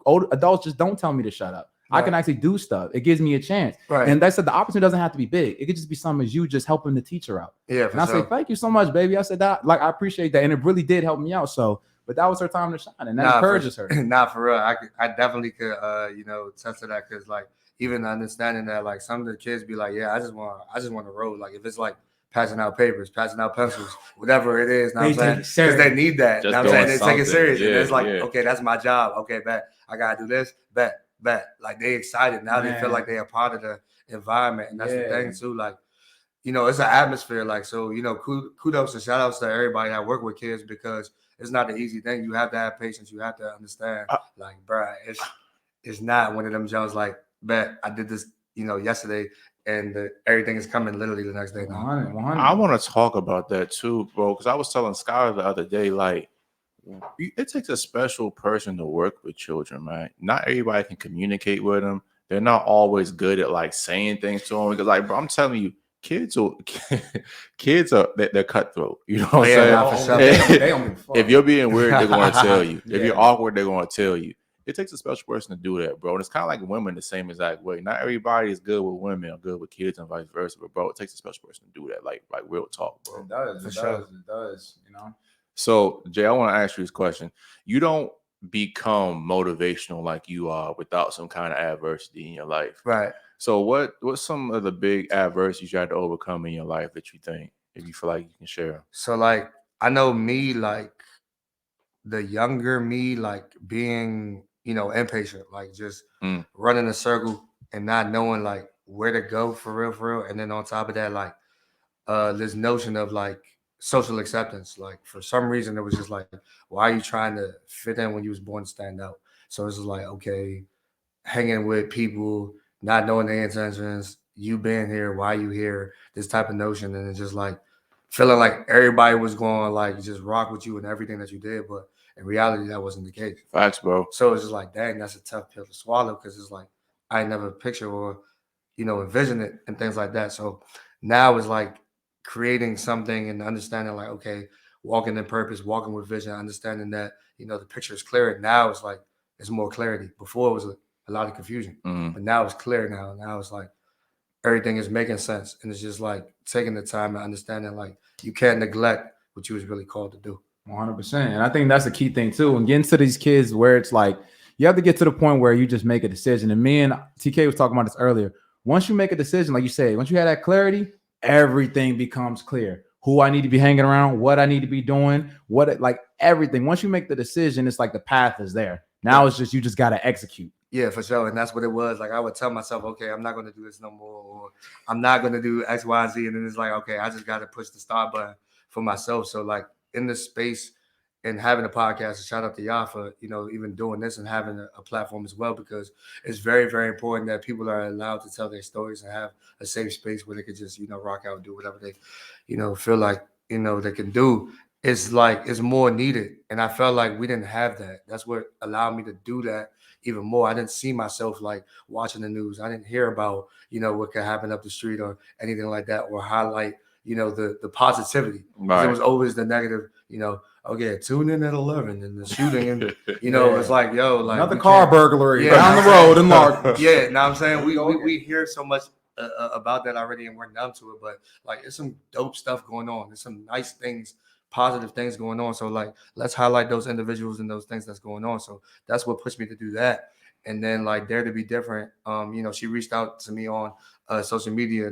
old adults just don't tell me to shut up. Right. I can actually do stuff. It gives me a chance. Right. And that's said the opportunity doesn't have to be big. It could just be something as you just helping the teacher out. Yeah. And I say, thank you so much, baby. I said that, like, I appreciate that. And it really did help me out. So, but that was her time to shine. And that encourages her. Nah, for real. I definitely could, you know, attest to that. Cause like, even understanding that, like some of the kids be like, yeah, I just want to roll. Like if it's like passing out papers, passing out pencils, whatever it is, I'm saying, because they need that. Just I'm saying they take it serious. Yeah, and it's like, okay, that's my job. Okay, bet I gotta do this. Bet. Like they excited now. They feel like they're a part of the environment, and that's the thing too. Like, you know, it's an atmosphere. Like, so you know, kudos and shout outs to everybody that work with kids because it's not an easy thing. You have to have patience. You have to understand. Like, bruh, it's not one of them jobs. Like, bet I did this, you know, yesterday. And everything is coming literally the next day. 100. I want to talk about that too, bro, because I was telling Skylar the other day, like, it takes a special person to work with children, man. Not everybody can communicate with them. They're not always good at like saying things to them. Because, like, bro, I'm telling you, kids are they're cutthroat. You know what I'm saying? If you're being weird, they're going to tell you. If you're awkward, they're going to tell you. It takes a special person to do that, bro. And it's kind of like women the same exact way. Not everybody is good with women or good with kids and vice versa, but bro, it takes a special person to do that. Like real talk, bro. It does, you know. So, Jay, I want to ask you this question. You don't become motivational like you are without some kind of adversity in your life. Right. So what's some of the big adversities you had to overcome in your life that you think, if you feel like you can share? So like, I know me, like the younger me, like being, you know, impatient, like just running a circle and not knowing like where to go for real. And then on top of that, like this notion of like social acceptance. Like for some reason, it was just like, why are you trying to fit in when you was born to stand out? So it's just like, okay, hanging with people, not knowing their intentions, you being here, why you here, this type of notion. And it's just like feeling like everybody was going like just rock with you and everything that you did. But in reality, that wasn't the case. Facts, bro. So it's just like, dang, that's a tough pill to swallow because it's like I never picture or, you know, envision it and things like that. So now it's like creating something and understanding like, okay, walking in purpose, walking with vision, understanding that, you know, the picture is clear. Now it's like, it's more clarity. Before it was a lot of confusion, but now it's clear now. Now it's like everything is making sense. And it's just like taking the time and understanding like you can't neglect what you was really called to do. 100%. And I think that's a key thing too. And getting to these kids where it's like, you have to get to the point where you just make a decision. And me and TK was talking about this earlier. once you make a decision, like you say, once you have that clarity, everything becomes clear. Who I need to be hanging around, what I need to be doing, like everything. Once you make the decision, it's like the path is there. Now it's just you just got to execute. Yeah, for sure. And that's what it was. Like I would tell myself, okay, I'm not going to do this no more, or I'm not going to do X, Y, Z. And then it's like, okay, I just got to push the start button for myself. So like in this space and having a podcast, and shout out to y'all for, even doing this and having a platform as well, because it's very, very important that people are allowed to tell their stories and have a safe space where they could just, rock out and do whatever they, feel like, they can do. It's like, it's more needed. And I felt like we didn't have that. That's what allowed me to do that even more. I didn't see myself like watching the news. I didn't hear about, what could happen up the street or anything like that, or highlight, the positivity. Right. It was always the negative, okay, tune in at 11 and the shooting. And, it's like, yo, like another car burglary down the road in Lark. Yeah, now I'm saying we hear so much about that already and we're numb to it, but like it's some dope stuff going on. There's some nice things, positive things going on. So like, let's highlight those individuals and those things that's going on. So that's what pushed me to do that. And then like Dare to Be Different. She reached out to me on social media.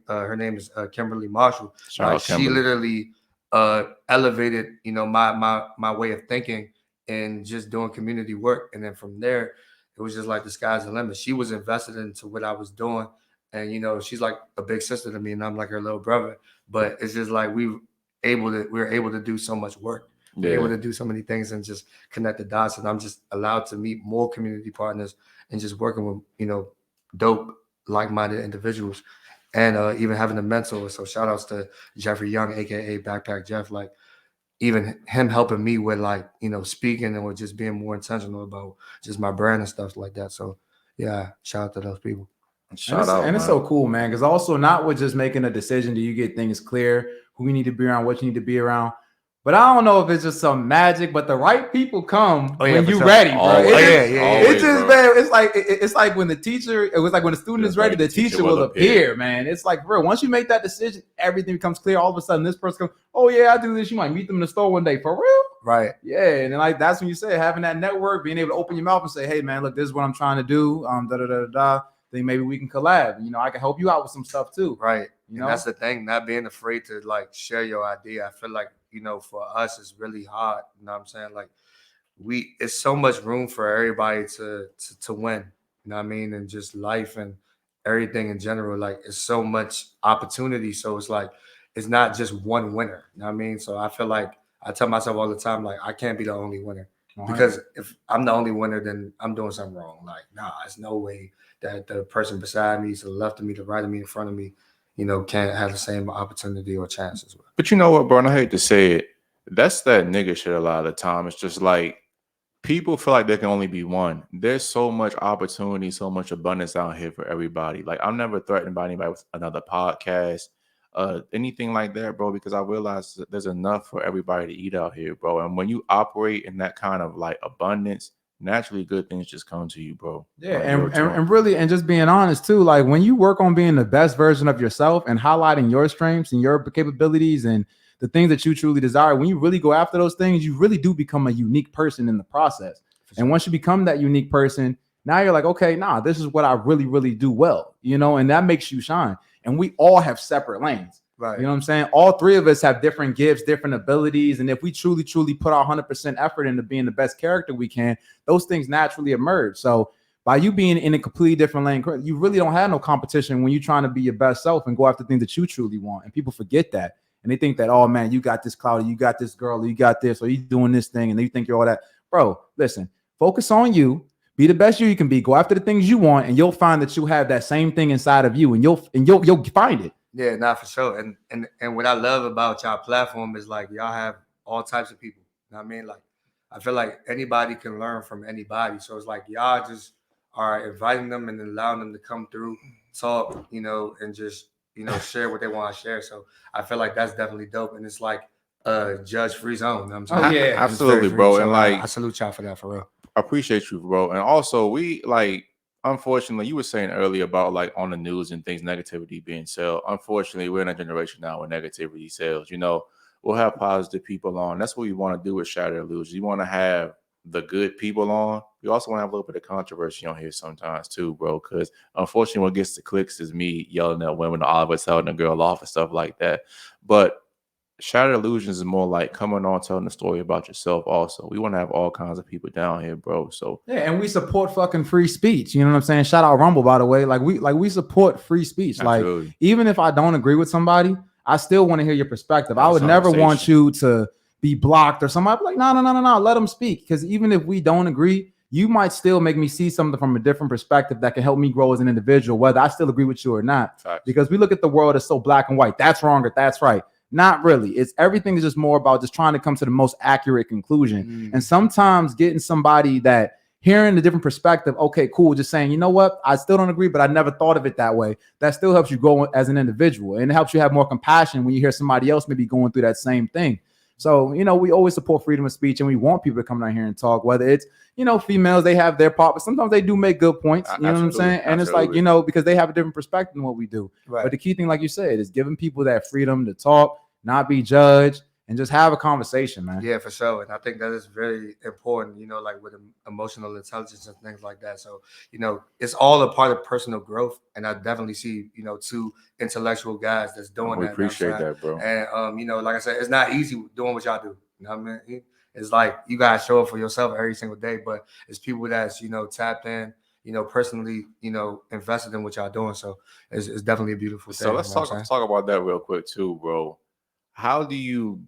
Her name is Kimberly Marshall. She literally elevated, my way of thinking and just doing community work. And then from there, it was just like the sky's the limit. She was invested into what I was doing. And, she's like a big sister to me and I'm like her little brother. But it's just like we were able to do so much work. Yeah. We're able to do so many things and just connect the dots. And I'm just allowed to meet more community partners and just working with, dope, like-minded individuals and even having a mentor. So shout outs to Jeffrey Young, aka Backpack Jeff, like even him helping me with like, speaking and with just being more intentional about just my brand and stuff like that. So yeah, shout out to those people. It's so cool, man. Because also not with just making a decision, do you get things clear, who you need to be around, what you need to be around. But I don't know if it's just some magic, but the right people come when you're ready, bro. It's just, man, it's like when the teacher, it was like when the student is ready, the teacher will appear, man. It's like, bro, once you make that decision, everything becomes clear. All of a sudden, this person comes, oh yeah, I do this. You might meet them in the store one day, for real. Right. Yeah. And then like, that's when you say having that network, being able to open your mouth and say, hey man, look, this is what I'm trying to do. Then maybe we can collab. I can help you out with some stuff too. Right. And that's the thing, not being afraid to like share your idea. I feel like, for us, it's really hard. You know what I'm saying? Like it's so much room for everybody to win. You know what I mean? And just life and everything in general. Like it's so much opportunity. So it's like, it's not just one winner. You know what I mean? So I feel like I tell myself all the time, like I can't be the only winner. Because if I'm the only winner, then I'm doing something wrong. Like, nah, there's no way that the person beside me, to the left of me, to the right of me, in front of me, can't have the same opportunity or chance as well. But you know what, bro? And I hate to say it, that's that nigga shit a lot of the time. It's just like people feel like there can only be one. There's so much opportunity, so much abundance out here for everybody. Like I'm never threatened by anybody with another podcast, anything like that, bro, because I realize that there's enough for everybody to eat out here, bro. And when you operate in that kind of like abundance, naturally good things just come to you, bro. Yeah, and really, and just being honest too, like when you work on being the best version of yourself and highlighting your strengths and your capabilities and the things that you truly desire, when you really go after those things, you really do become a unique person in the process. Sure. And once you become that unique person, now you're like, okay, this is what I really, really do well, and that makes you shine. And we all have separate lanes. Right. You know what I'm saying? All three of us have different gifts, different abilities. And if we truly, truly put our 100% effort into being the best character we can, those things naturally emerge. So by you being in a completely different lane, you really don't have no competition when you're trying to be your best self and go after things that you truly want. And people forget that. And they think that, oh man, you got this clout, you got this girl, you got this, or you doing this thing. And you think you're all that. Bro, listen, focus on you. Be the best you can be. Go after the things you want, and you'll find that you have that same thing inside of you, and you'll find it. Yeah, not for sure. And what I love about y'all platform is like y'all have all types of people. You know what I mean? Like I feel like anybody can learn from anybody. So it's like y'all just are inviting them and allowing them to come through, talk, and just, share what they want to share. So I feel like that's definitely dope. And it's like a judge-free zone. You know what I'm saying? Oh, yeah, absolutely, bro. And like I salute y'all for that, for real. I appreciate you, bro. And also we like, unfortunately, you were saying earlier about like on the news and things, negativity being sold. Unfortunately, we're in a generation now where negativity sells. We'll have positive people on. That's what we want to do with Shattered Illusionz. You want to have the good people on we also want to have a little bit of controversy on here sometimes too, bro. Because unfortunately, what gets the clicks is me yelling at women, or Oliver telling a girl off and stuff like that. But Shattered Illusionz is more like coming on telling the story about yourself. Also, we want to have all kinds of people down here, bro. So yeah, and we support fucking free speech. You know what I'm saying? Shout out Rumble, by the way. Like we support free speech. absolutely. Like even if I don't agree with somebody, I still want to hear your perspective. Have I a would never want conversation. you to be blocked or somebody be like, no, let them speak. Because even if we don't agree, you might still make me see something from a different perspective that can help me grow as an individual, whether I still agree with you or not. Facts. Because we look at the world as so black and white. That's wrong or that's right. Not really. It's everything is just more about just trying to come to the most accurate conclusion. And sometimes getting somebody that hearing the different perspective, okay, cool, just saying, you know what, I still don't agree, but I never thought of it that way. That still helps you grow as an individual, and it helps you have more compassion when you hear somebody else maybe going through that same thing. So, you know, we always support freedom of speech, and we want people to come down here and talk, whether it's, you know, females, they have their part, but sometimes they do make good points. You know what I'm saying? And it's like, you know, because they have a different perspective than what we do. Right. But the key thing, like you said, is giving people that freedom to talk, not be judged, and just have a conversation, man. Yeah, for sure. And I think that is very important, you know, like with emotional intelligence and things like that. So, you know, it's all a part of personal growth. And I definitely see, you know, two intellectual guys that's doing We that. appreciate that, bro. And, you know, like I said, it's not easy doing what y'all do. You know what I mean? It's like you got to show up for yourself every single day. But it's people that's, you know, tapped in, you know, personally, you know, invested in what y'all doing. So it's definitely a beautiful thing. So let's talk about that real quick too, bro. How do you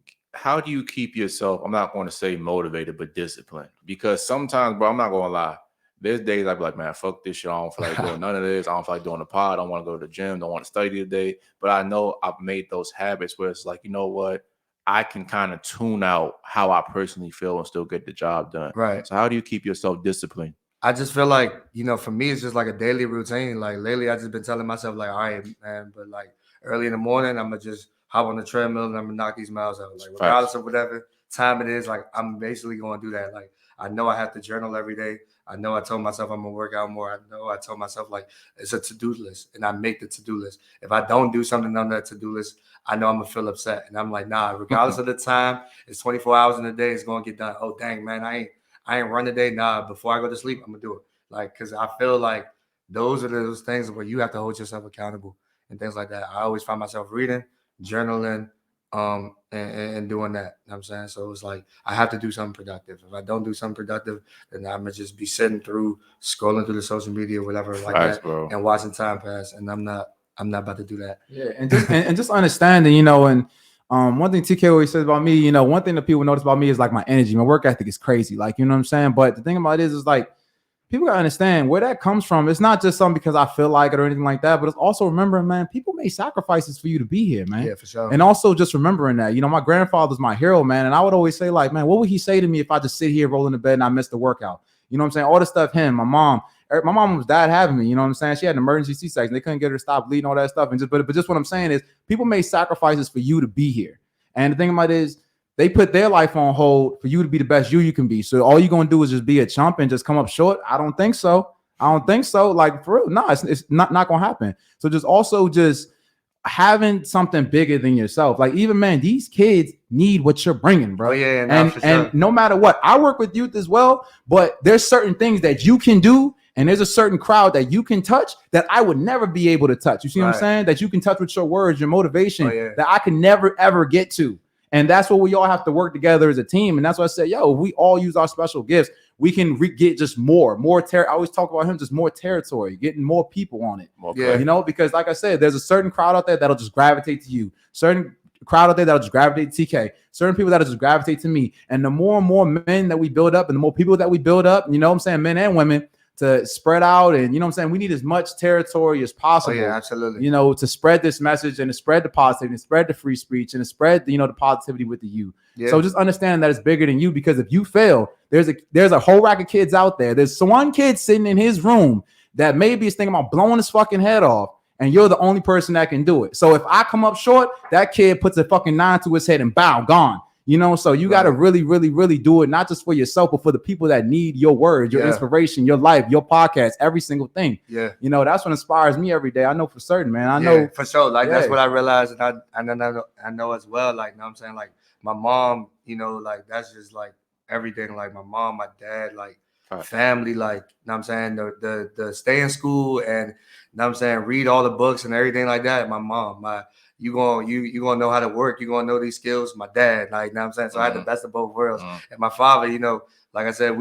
keep yourself, I'm not going to say motivated, but disciplined? Because sometimes, bro, I'm not going to lie, there's days I'd be like, man, fuck this shit. I don't feel like doing none of this. I don't feel like doing the pod. I don't want to go to the gym. Don't want to study today. But I know I've made those habits where it's like, you know what? I can kind of tune out how I personally feel and still get the job done. Right. So how do you keep yourself disciplined? I just feel like, you know, for me, it's just like a daily routine. Like lately, I just been telling myself, like, all right, man, but like early in the morning, I'm going to just hop on the treadmill and I'm going to knock these miles out. Like, regardless of whatever time it is, like, I'm basically going to do that. Like, I know I have to journal every day. I know I told myself I'm going to work out more. I know I told myself, like, it's a to-do list, and I make the to-do list. If I don't do something on that to-do list, I know I'm going to feel upset. And I'm like, nah, regardless of the time, it's 24 hours in a day, it's going to get done. Oh, dang, man, I ain't run today. Nah, before I go to sleep, I'm going to do it. Like, because I feel like those are those things where you have to hold yourself accountable and things like that. I always find myself reading, journaling, and doing that. You know what I'm saying? So it's like I have to do something productive. If I don't do something productive, then I'm gonna just be sitting through, scrolling through the social media, whatever, like that, bro. And watching time pass. And I'm not about to do that. Yeah, and just and just understanding, you know, and one thing TK always says about me, you know, one thing that people notice about me is like my energy. My work ethic is crazy. Like, you know what I'm saying? But the thing about it is like people gotta understand where that comes from. It's not just something because I feel like it or anything like that, but it's also remembering, man, people made sacrifices for you to be here, man. Yeah, for sure. And also just remembering that, you know, my grandfather's my hero, man. And I would always say, like, man, what would he say to me if I just sit here rolling the bed and I missed the workout? You know what I'm saying? All the stuff, my mom was died having me, you know what I'm saying? She had an emergency C-section. They couldn't get her to stop bleeding, all that stuff. And but just what I'm saying is people made sacrifices for you to be here. And the thing about it is they put their life on hold for you to be the best you can be. So all you're going to do is just be a chump and just come up short? I don't think so. Like, for real, no, it's not going to happen. So just also just having something bigger than yourself. Like, even, man, these kids need what you're bringing, bro. Oh, yeah, and no matter what, I work with youth as well, but there's certain things that you can do, and there's a certain crowd that you can touch that I would never be able to touch. You see what I'm saying? That you can touch with your words, your motivation, that I can never, ever get to. And that's what we all have to work together as a team. And that's why I say, if we all use our special gifts, we can get just more I always talk about him, just more territory, getting more people on it. You know, because like I said, there's a certain crowd out there that'll just gravitate to you. Certain crowd out there that'll just gravitate to TK. Certain people that'll just gravitate to me. And the more and more men that we build up and the more people that we build up, you know what I'm saying, men and women, to spread out, and you know what I'm saying, we need as much territory as possible. Oh, yeah, absolutely. You know, to spread this message and to spread the positivity and spread the free speech and to spread the positivity with the youth. So just understand that it's bigger than you, because if you fail, there's a whole rack of kids out there. There's one kid sitting in his room that maybe is thinking about blowing his fucking head off, and you're the only person that can do it. So if I come up short, that kid puts a fucking 9 to his head and bow, gone. You know, so you got to really, really, really do it, not just for yourself, but for the people that need your words, your inspiration, your life, your podcast, every single thing. Yeah. You know, that's what inspires me every day. I know for certain, man. I know for sure. Like, that's what I realized. And I know as well, like, you know what I'm saying? Like, my mom, you know, like, that's just like everything. Like, my mom, my dad, like, family, like, you know what I'm saying, the stay in school and, you know what I'm saying, read all the books and everything like that. My mom, you gonna know how to work, you gonna know these skills. My dad, like, you know what I'm saying, so I had the best of both worlds. And my father, you know, like I said,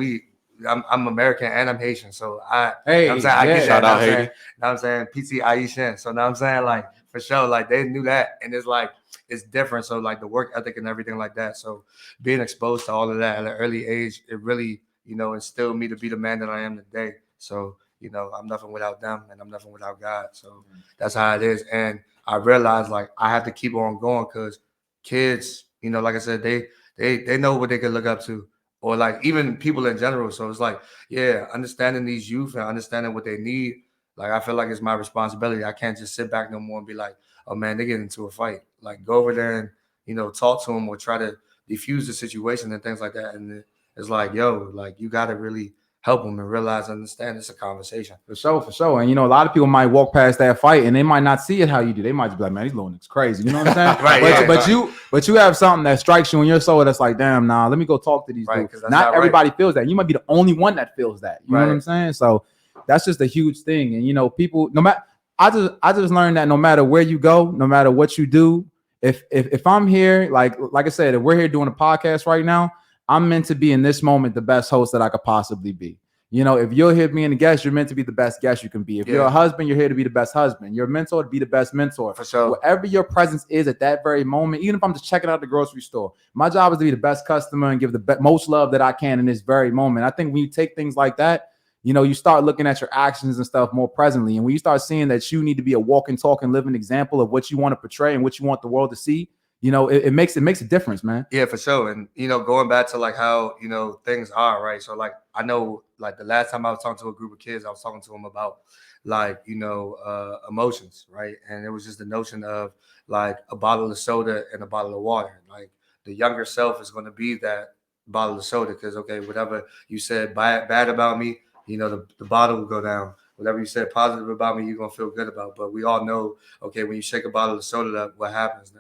I'm American and I'm Haitian, so I get that. Shout out Haiti. Now I'm saying PT Aishan. So now I'm saying, like, for sure, like, they knew that, and it's like it's different. So like the work ethic and everything like that. So being exposed to all of that at an early age, it really, you know, instilled me to be the man that I am today. So, you know, I'm nothing without them, and I'm nothing without God. So that's how it is. And I realized, like, I have to keep on going because kids, you know, like I said, they know what they can look up to, or like even people in general. So it's like, yeah, understanding these youth and understanding what they need. Like, I feel like it's my responsibility. I can't just sit back no more and be like, oh man, they get into a fight. Like, go over there and, you know, talk to them or try to diffuse the situation and things like that. And it's like, yo, like, you got to really help them and realize, understand it's a conversation. For sure. And, you know, a lot of people might walk past that fight and they might not see it how you do. They might just be like, man, these little niggas crazy. You know what I'm saying? Right. But you have something that strikes you in your soul that's like, damn, nah, let me go talk to these dudes. Not everybody feels that. You might be the only one that feels that. You know what I'm saying? So that's just a huge thing. And, you know, people, no matter, I just learned that no matter where you go, no matter what you do, if I'm here, like I said, if we're here doing a podcast right now, I'm meant to be in this moment the best host that I could possibly be. You know, if you're here being a guest, you're meant to be the best guest you can be. If you're a husband, you're here to be the best husband. You're a mentor to be the best mentor. For sure. Whatever your presence is at that very moment, even if I'm just checking out the grocery store, my job is to be the best customer and give the most love that I can in this very moment. I think when you take things like that, you know, you start looking at your actions and stuff more presently. And when you start seeing that you need to be a walking, talking, living example of what you want to portray and what you want the world to see, you know, it makes a difference, man. Yeah, for sure. And, you know, going back to like how, you know, things are, right? So like, I know like the last time I was talking to a group of kids, I was talking to them about like, you know, emotions, right? And it was just the notion of like a bottle of soda and a bottle of water. Like, the younger self is going to be that bottle of soda because, okay, whatever you said bad about me, you know, the bottle will go down. Whatever you said positive about me, you're going to feel good about. But we all know, okay, when you shake a bottle of soda up, what happens?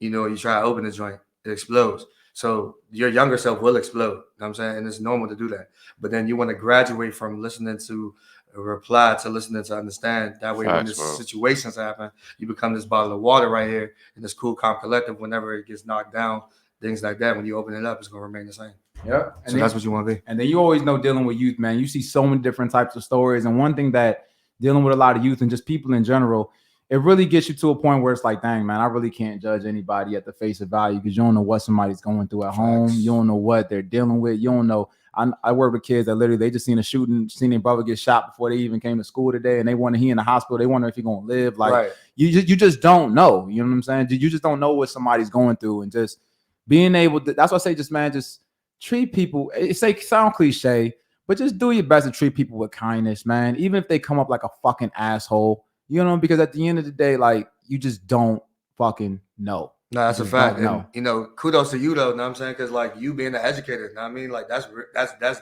You know, you try to open the joint, it explodes. So your younger self will explode. You know what I'm saying? And it's normal to do that. But then you want to graduate from listening to a reply to listening to understand. That way, when these situations happen, you become this bottle of water right here in this cool, calm collective. Whenever it gets knocked down, things like that, when you open it up, it's going to remain the same. Yeah. So that's what you want to be. And then you always know dealing with youth, man, you see so many different types of stories. And one thing that dealing with a lot of youth and just people in general, it really gets you to a point where it's like, dang, man, I really can't judge anybody at the face of value because you don't know what somebody's going through at home. You don't know what they're dealing with. You don't know. I work with kids that literally, they just seen a shooting, seen their brother get shot before they even came to school today. And they wonder he in the hospital. They wonder if he's going to live. Like, you just don't know. You know what I'm saying? You just don't know what somebody's going through. And just being able to, that's why I say just treat people. It sound cliche, but just do your best to treat people with kindness, man. Even if they come up like a fucking asshole. You know, because at the end of the day, like, you just don't fucking know. No, that's a fact. And, you know, kudos to you though. Know what I'm saying? Because like you being an educator, know what I mean, like that's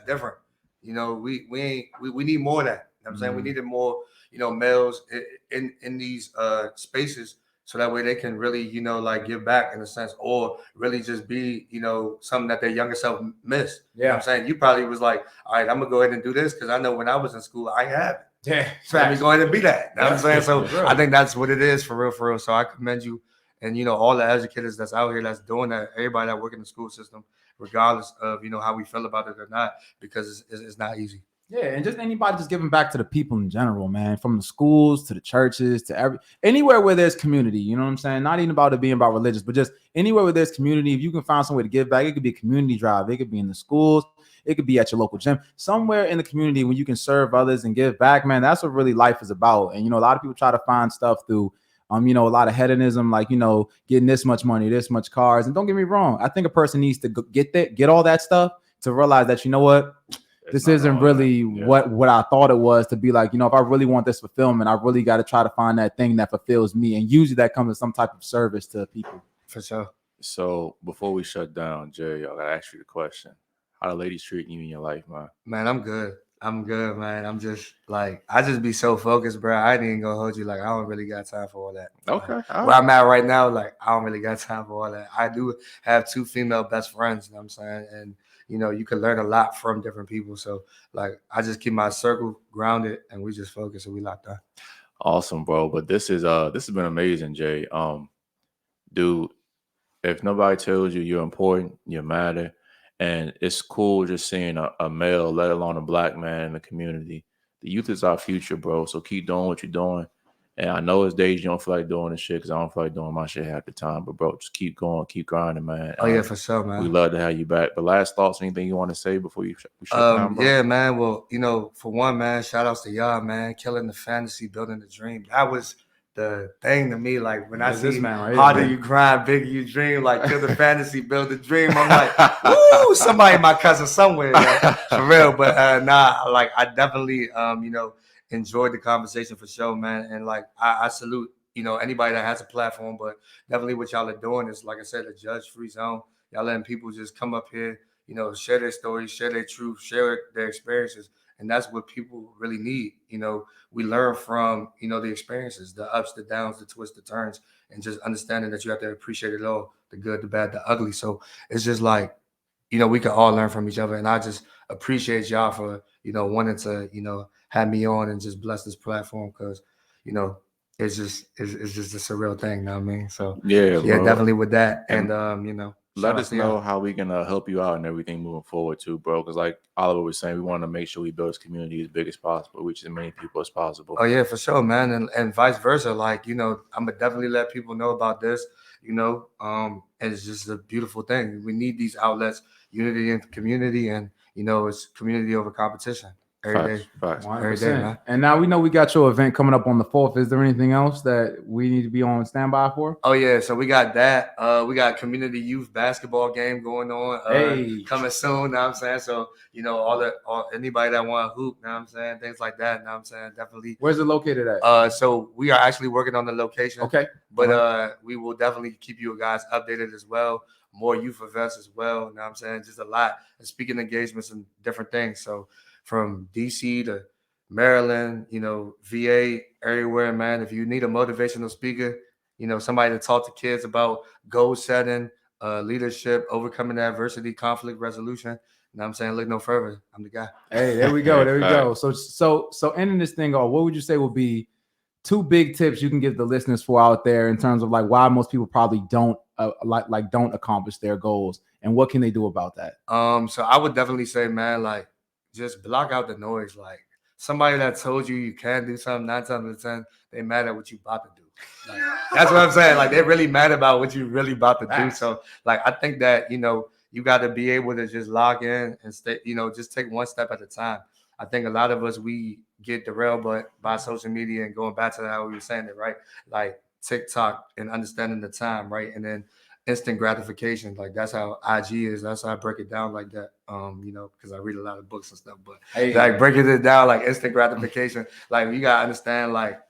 different. You know, we need more of that. You know what I'm saying? We needed more, you know, males in these spaces so that way they can really, you know, like give back in a sense, or really just be, you know, something that their younger self missed. Yeah. You know what I'm saying? You probably was like, all right, I'm gonna go ahead and do this because I know when I was in school, I had it. Yeah, so let me go ahead and be that. You know what I'm saying? So I think that's what it is for real. So I commend you and, you know, all the educators that's out here that's doing that, everybody that work in the school system, regardless of, you know, how we feel about it or not, because it's not easy. Yeah, and just anybody just giving back to the people in general, man, from the schools to the churches to anywhere where there's community, you know what I'm saying? Not even about it being about religious, but just anywhere where there's community. If you can find some way to give back, it could be a community drive, it could be in the schools, it could be at your local gym, somewhere in the community when you can serve others and give back, man. That's what really life is about. And, you know, a lot of people try to find stuff through, you know, a lot of hedonism, like, you know, getting this much money, this much cars. And don't get me wrong, I think a person needs to get all that stuff to realize that, you know what, this isn't really what I thought it was, to be like, you know, if I really want this fulfillment, I really got to try to find that thing that fulfills me. And usually that comes with some type of service to people. For sure. So before we shut down, Jay, I got to ask you the question. How the ladies treating you in your life, man? Man, I'm good, man. I'm just like, I just be so focused, bro. I ain't even gonna hold you. Like, I don't really got time for all that. Okay. Where I'm at right now, like, I don't really got time for all that. I do have 2 female best friends, you know what I'm saying? And, you can learn a lot from different people. So like I just keep my circle grounded and we just focus and we locked on. Awesome, bro. But this has been amazing, Jay. Dude, if nobody tells you you're important, you matter, and it's cool just seeing a male, let alone a black man in the community. The youth is our future, bro. So keep doing what you're doing. And I know it's days you don't feel like doing this shit because I don't feel like doing my shit half the time. But bro, just keep going, keep grinding, man. Oh yeah, for sure, man. We love to have you back. But last thoughts, anything you want to say before we shut down, bro? Yeah, man. Well, for one, man, shout outs to y'all, man. Killing the fantasy, building the dream. That was the thing to me. Like when I see this man right harder here, you grind, bigger you dream. Like kill the fantasy, build the dream. I'm like, woo, somebody my cousin somewhere, for real. But like I definitely enjoyed the conversation for sure, man. And like I salute anybody that has a platform, but definitely what y'all are doing is, like I said, a judge-free zone. Y'all letting people just come up here, share their stories, share their truth, share their experiences. And that's what people really need. We learn from, the experiences, the ups, the downs, the twists, the turns, and just understanding that you have to appreciate it all, the good, the bad, the ugly. So it's just like, we can all learn from each other. And I just appreciate y'all for, wanting to, have me on and just bless this platform because, it's just a surreal thing, you know what I mean? So yeah, bro. Definitely with that. And let us know how we can help you out and everything moving forward too, bro. Because like Oliver was saying, we want to make sure we build this community as big as possible, reach as many people as possible. Oh yeah, for sure, man. And vice versa. Like, I'm gonna definitely let people know about this, and it's just a beautiful thing. We need these outlets, unity in the community, and it's community over competition. Every day. Every day, man. And now we know we got your event coming up on the 4th. Is there anything else that we need to be on standby for? Oh yeah, so we got that. We got community youth basketball game going on. Coming soon. Know what I'm saying? So all anybody that want to hoop. Know what I'm saying? Things like that. Know what I'm saying? Definitely. Where's it located at? So we are actually working on the location. Okay. But we will definitely keep you guys updated as well. More youth events as well. Know what I'm saying? Just a lot of speaking engagements and different things. So from DC to Maryland, VA, everywhere, man. If you need a motivational speaker, somebody to talk to kids about goal setting, leadership, overcoming adversity, conflict resolution, you know what I'm saying? Look no further. I'm the guy. Hey, there we go. There we go. So ending this thing off, what would you say would be 2 big tips you can give the listeners for out there in terms of like why most people probably don't don't accomplish their goals, and what can they do about that? So I would definitely say, man, like, just block out the noise. Like somebody that told you can do something, 9 times out of 10, they mad at what you about to do. Like, that's what I'm saying. Like they're really mad about what you really about to do. So like I think that you got to be able to just log in and stay. Just take one step at a time. I think a lot of us we get derailed by social media and going back to how we were saying it, right? Like TikTok and understanding the time, right? And then instant gratification, like that's how IG is. That's how I break it down like that. Because I read a lot of books and stuff. But like breaking it down like instant gratification, like you gotta understand, like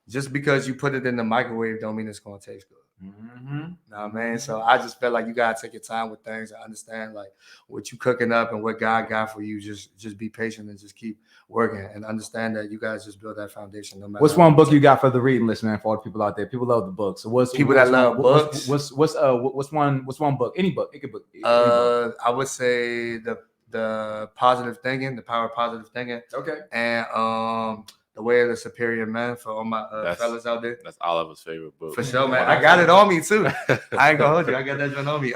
just because you put it in the microwave don't mean it's gonna taste good. Know what I mean? So I just feel like you gotta take your time with things and understand like what you cooking up and what God got for you. Just be patient and just keep working and understand that you guys just build that foundation. No matter what's one book you got for the reading list, man? For all the people out there, people love the books. So what's love books? What's one book? Any book? It could book. I would say the positive thinking, the power of positive thinking. Okay. And The Way of the Superior Man for all my fellas out there. That's Oliver's favorite book. For sure, man. I got it on me too. I ain't gonna hold you. I got that joint on me.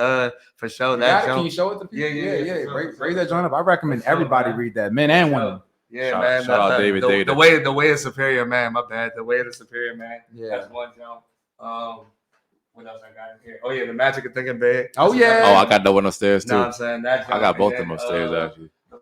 For sure. Can you show it to people? Yeah. Break that joint up. I recommend everybody read that, men and women. Yeah, man. Shout out David Data. The Way of Superior Man. My bad. The Way of the Superior Man. Yeah. That's one jump. What else I got in here? Oh yeah, The Magic of Thinking Big. Oh yeah. Oh, I got that one upstairs too. Know what I'm saying? That jump. I got both of them upstairs actually. The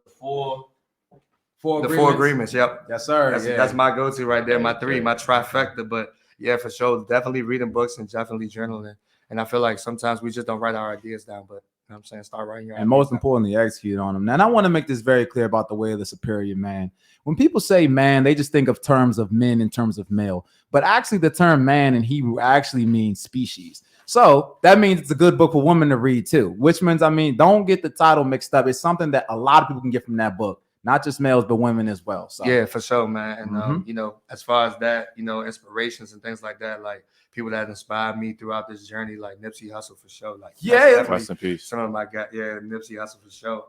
four agreements. Yep. Yes, sir. That's my go-to right there. My 3, my trifecta. But yeah, for sure, definitely reading books and definitely journaling. And I feel like sometimes we just don't write our ideas down, but you know what I'm saying, start writing your ideas and most down. importantly, execute on them. Now, and I want to make this very clear about the way of the superior man. When people say man, they just think of terms of men in terms of male, but actually the term man in Hebrew actually means species. So that means it's a good book for women to read too, which means, don't get the title mixed up. It's something that a lot of people can get from that book. not just males, but women as well. So Yeah, for sure, man. And Mhm. you know, as far as that, you know, inspirations and things like that, like people that inspired me throughout this journey, like Nipsey Hussle for sure. Like that's Yeah. definitely Rest in peace. some of my guys. Yeah, Nipsey Hussle for sure.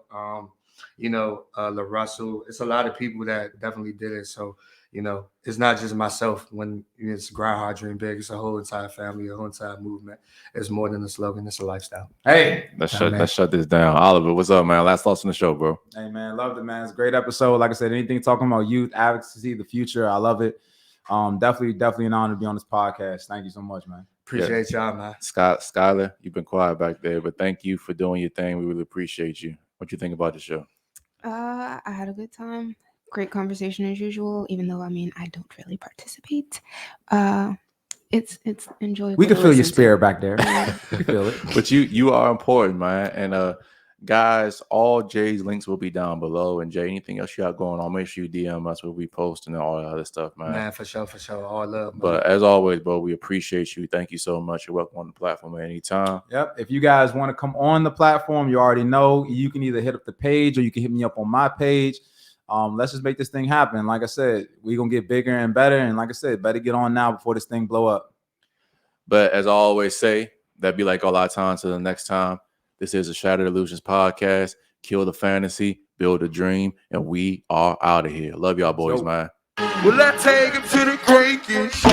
You know, La Russell. It's a lot of people that definitely did it. So, you know, it's not just myself when it's Grind Hard Dream Big. It's a whole entire family, a whole entire movement. It's more than a slogan, it's a lifestyle. hey, Let's Yeah, man. shut this down. Oliver, what's up, man? Last thoughts on the show, bro. hey man, loved it, man. It's a great episode. Like I said, anything talking about youth, advocacy, the future, I love it. Definitely an honor to be on this podcast. Thank you so much, man. Appreciate y'all, man. Skylar, you've been quiet back there, but thank you for doing your thing. We really appreciate you. What you think about the show? I had a good time. Great conversation as usual, even though I mean I don't really participate. It's enjoyable. We can to feel your listen to. spirit back there. We can feel it. But you are important, man. And guys, all Jay's links will be down below. And Jay, anything else you got going on, make sure you DM us. We'll be posting and all that other stuff, man. Man, for sure. All love. Man. But as always, bro, we appreciate you. Thank you so much. You're welcome on the platform at any time. Yep. If you guys want to come on the platform, you already know you can either hit up the page or you can hit me up on my page. Let's just make this thing happen. Like I said, we're gonna get bigger and better. And like I said, better get on now before this thing blow up. But as I always say, that'd be like all our time. Till the next time. This is a Shattered Illusionz Podcast. Kill the fantasy, build a dream, and we are out of here. Love y'all boys, man. Well, I take him to the cranking shit.